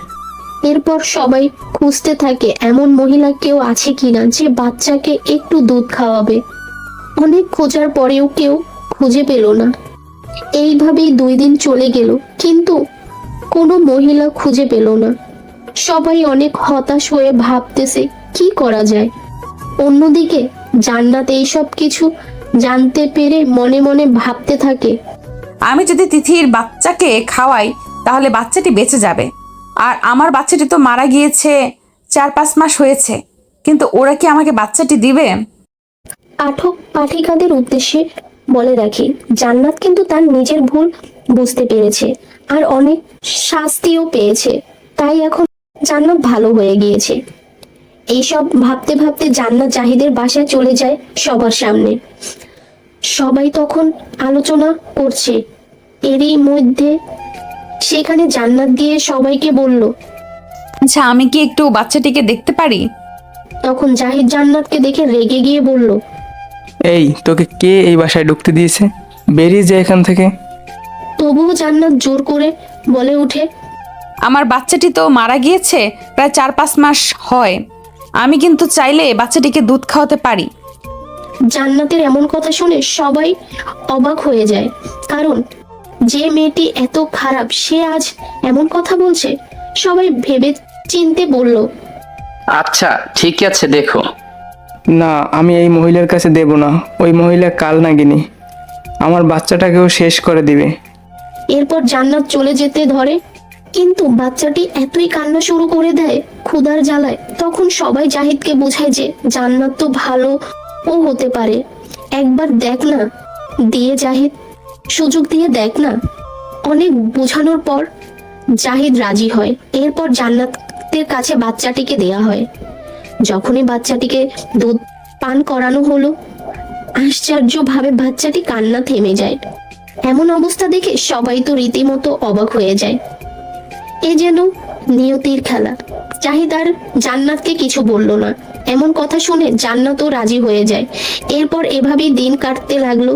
S1: এরপর সবাই খুঁজতে থাকে এমন মহিলা কেউ আছে কিনা যে বাচ্চাকে একটু দুধ খাওয়াবে। অনেক খোঁজার পরেও কেউ খুঁজে পেল না। এইভাবেই 2 দিন চলে গেল, কিন্তু কোনো মহিলা খুঁজে পেল না। সবাই অনেক হতাশ হয়ে ভাবতেছে কি করা যায়। অন্যদিকে জান্নাত এইসব কিছু জানতে পেরে মনে মনে ভাবতে থাকে,
S3: আমি যদি তিথির বাচ্চাকে খাওয়াই তাহলে বাচ্চাটি বেঁচে যাবে, আর আমার বাচ্চাটি তো মারা গিয়েছে 4-5 মাস হয়েছে, কিন্তু ওরা কি আমাকে বাচ্চাটি দিবে?
S1: পাঠক পাঠিকাদের উদ্দেশ্যে বলে রাখি, জান্নাত কিন্তু তার নিজের ভুল বুঝতে পেরেছে আর অনেক শাস্তিও পেয়েছে, তাই এখন জান্নাত ভালো হয়ে গিয়েছে। এইসব ভাবতে ভাবতে জান্নাত জাহিদের বাসায় চলে যায় সবার সামনে। সবাই তখন আলোচনা করছে, এরই মধ্যে সেখানে জান্নাত গিয়ে সবাইকে বলল।
S3: আচ্ছা, আমি কি একটু বাচ্চাটিকে দেখতে পারি?
S1: তখন জাহিদ জান্নাতকে দেখে রেগে গিয়ে বলল,
S5: এই তোকে কে এই বাসায় ঢুকতে দিয়েছে? বেরিয়ে যায় এখান থেকে।
S1: তবুও জান্নাত জোর করে বলে ওঠে,
S3: আমার বাচ্চাটি তো মারা গিয়েছে প্রায় 4-5 মাস হয়, আমি কিন্তু চাইলে বাচ্চাটিকে দুধ খাওয়াতে পারি।
S1: জান্নাতের এমন কথা শুনে সবাই অবাক হয়ে যায়, কারণ যে মেয়েটি এত খারাপ সে আজ এমন কথা বলছে। সবাই ভেবে চিনতে বলল,
S2: আচ্ছা ঠিক আছে, দেখো।
S5: না, আমি এই মহিলার কাছে দেব না। ওই মহিলা কাল নাগিনী, আমার বাচ্চাটাকেও শেষ করে দিবে।
S1: এরপর জান্নাত চলে যেতে ধরে, কিন্তু বাচ্চাটি এতই কান্না শুরু করে দেয় ক্ষুধার জ্বালায়। তখন সবাই জাহিদকে বোঝায় যে জান্নাত তো ভালো ও হতে পারে, একবার দেখ না, দিয়ে জাহিদ, সুযোগ দিয়ে দেখ না। অনেক বোঝানোর পর জাহিদ রাজি হয়। এরপর জান্নাতের কাছে বাচ্চাটিকে দেয়া হয়। যখনই বাচ্চাটিকে দুধ পান করানো হলো, আশ্চর্যভাবে বাচ্চাটি কান্না থেমে যায়। এমন অবস্থা দেখে সবাই তো রীতিমতো অবাক হয়ে যায়। এ যেন নিয়তির খেলা। জাহিদ আর জান্নাতকে কিছু বলল না। এমন কথা শুনে জান্নাতও রাজি হয়ে যায়। এরপর এভাবেই দিন কাটতে লাগলো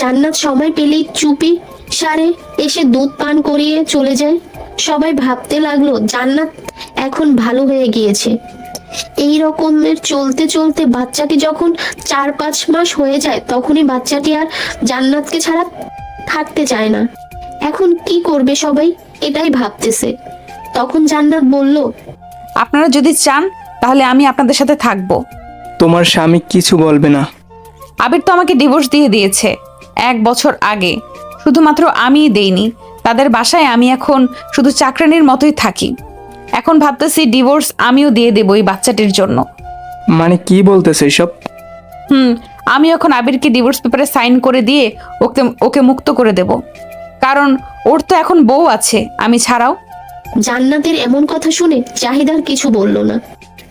S1: জান্নাত সময় পেলেই চুপি সারে এসে দুধ পান করিয়ে চলে যায়। সবাই ভাবতে লাগলো জান্নাত এখন ভালো হয়ে গিয়েছে। এই রকমের চলতে চলতে বাচ্চাটি যখন 4-5 মাস হয়ে যায়, তখনই বাচ্চাটি আর জান্নাতকে ছাড়া থাকতে চায় না। এখন কি করবে সবাই এটাই ভাবতেছে। তখন জান্নাত বলল,
S3: আপনারা যদি চান তাহলে আমি আপনাদের সাথে থাকবো।
S5: তোমার স্বামী কিছু বলবে না।
S3: আবির তো আমাকে ডিভোর্স দিয়ে দিয়েছে 1 বছর আগে, শুধুমাত্র আমিই দেইনি। তাদের বাসায় আমি এখন শুধু চাকরানির মতোই থাকি। এখন ভাবতেছি ডিভোর্স আমিও দিয়ে দেবো এই বাচ্চাটির জন্য।
S5: মানে কি বলতেছে এসব?
S3: আমি এখন আবিরকে ডিভোর্স পেপারে সাইন করে দিয়ে ওকে মুক্ত করে দেব, কারণ ওর তো এখন বউ আছে আমি ছাড়াও।
S1: জান্নাতের এমন কথা শুনে জাহিদ আর কিছু বলল না।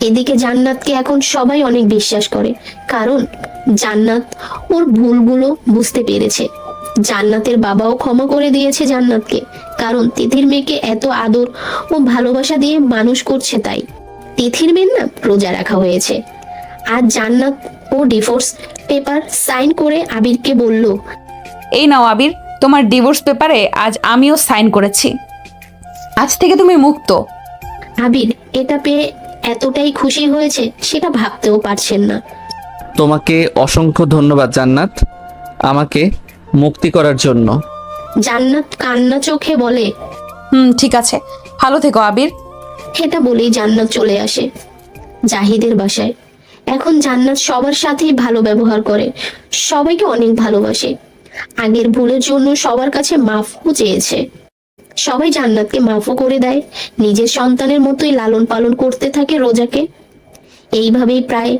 S1: এদিকে জান্নাতকে এখন সবাই অনেক বিশ্বাস করে, কারণ জান্নাত ওর ভুলগুলো বুঝতে পেরেছে। জান্নাতের বাবাও ক্ষমা করে দিয়েছে জান্নাতকে, কারণ তিথির মেয়েকে এত আদর ও ভালোবাসা দিয়ে মানুষ করছে, তাই তিথির মেয়ের নাম রোজা রাখা হয়েছে। আর জান্নাত ও ডিভোর্স পেপার সাইন করে আবিরকে বলল,
S3: এই নাও আবির, তোমার ডিভোর্স পেপারে আজ আমিও সাইন করেছি, আজ থেকে তুমি মুক্ত।
S1: আবির এটা পেয়ে এতটাই খুশি হয়েছে সেটা ভাবতেও পারছেন না।
S2: তোমাকে অসংখ্য ধন্যবাদ জান্নাত, আমাকে মুক্তি করার জন্য।
S1: জান্নাত কান্না চোখে বলে,
S3: ঠিক আছে, ভালো থেকো আবির।
S1: এটা বলেই জান্নাত চলে আসে জাহিদের বাসায়। এখন জান্নাত সবার সাথেই ভালো ব্যবহার করে, সবাইকে অনেক ভালোবাসে। আগের ভুলের জন্য সবার কাছে মাফও চেয়েছে। সবাই জান্নাতকে মাফও করে দেয়। নিজের সন্তানের মতোই লালন পালন করতে থাকে রোজাকে। এইভাবেই প্রায়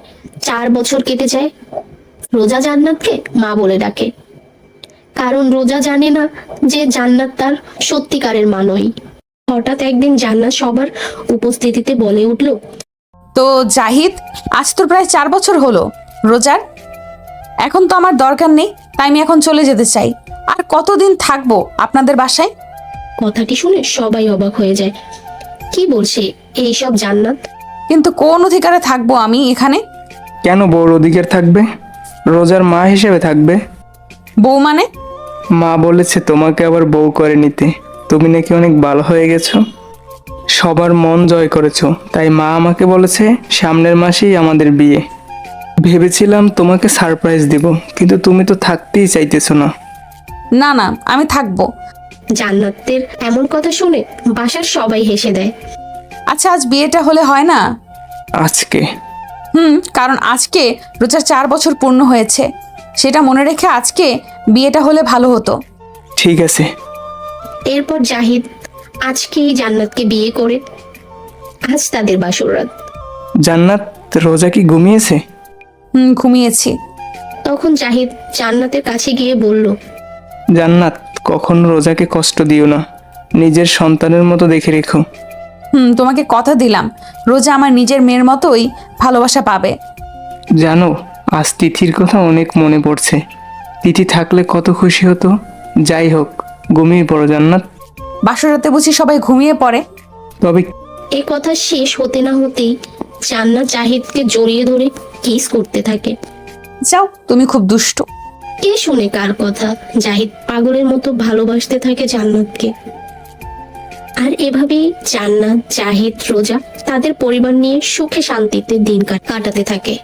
S1: 4 বছর কেটে যায়। রোজা জান্নাতকে মা বলে ডাকে, কারণ রোজা জানে না যে জান্নাত তার সত্যিকারের মা নয়। হঠাৎ একদিন জান্নাত সবার উপস্থিতিতে বলে উঠল,
S3: তো জাহিদ, আজ তোর প্রায় 4 বছর হলো রোজার। এখন তো আমার দরকার নেই, তাই আমি এখন চলে যেতে চাই। আর কতদিন থাকবো আপনাদের বাসায়?
S1: কথাটি শুনে সবাই অবাক হয়ে যায়। কি বলছে এইসব জান্নাত?
S3: কিন্তু কোন অধিকারে থাকবো আমি এখানে?
S5: কেন বউর অধিকার থাকবে? রোজার মা হিসেবে থাকবে।
S3: বউ মানে?
S5: মা বলেছে তোমাকে আবার বউ করে নিতে। তুমি নাকি অনেক ভালো হয়ে গেছো, সবার মন জয় করেছো, তাই মা আমাকে বলেছে সামনের মাসেই আমাদের বিয়ে। ভেবেছিলাম তোমাকে সারপ্রাইজ দিব, কিন্তু তুমি তো থাকতেই চাইতেছো না।
S3: না না, আমি থাকবো।
S1: জান্নাতের এমন কথা শুনে বাসার সবাই হেসে দেয়।
S3: আচ্ছা, আজ বিয়েটা হলে হয় না?
S5: আজকে
S3: কারণ আজকে রোজার 4 বছর পূর্ণ হয়েছে, সেটা মনে রেখে আজকে বিয়েটা হলে ভালো হতো।
S5: ঠিক আছে।
S1: এরপর জাহিদ আজকেই জান্নাতকে বিয়ে করে। আজ তাদের বাসর রাত।
S5: জান্নাত, রোজা কি ঘুমিয়েছে?
S3: ঘুমিয়েছি।
S1: তখন জাহিদ জান্নাতের কাছে গিয়ে বলল,
S5: জান্নাত, কখনো রোজাকে কষ্ট দিও না, নিজের সন্তানের মতো দেখে রেখো।
S3: তোমাকে কথা দিলাম, রোজা আমার নিজের মেয়ের মতোই ভালোবাসা পাবে।
S5: জানো, আজ তিথির কথা অনেক মনে পড়ছে। তিথি থাকলে কত খুশি হতো। যাই হোক, ঘুমিয়ে পড়ো জান্নাত।
S3: বাসরাতে বুঝি সবাই ঘুমিয়ে পড়ে?
S5: তবে
S1: এই কথা শেষ হতে না হতেই জান্নাত জাহিদকে জড়িয়ে ধরে কিস করতে থাকে।
S3: যাও, তুমি খুব দুষ্ট।
S1: কে শুনে কার কথা? জাহিদ পাগলের মতো ভালোবাসতে থাকে জান্নাতকে। আর এভাবেই জান্নাত, জাহিদ, রোজা তাদের পরিবার নিয়ে সুখে শান্তিতে দিন কাটাতে থাকে।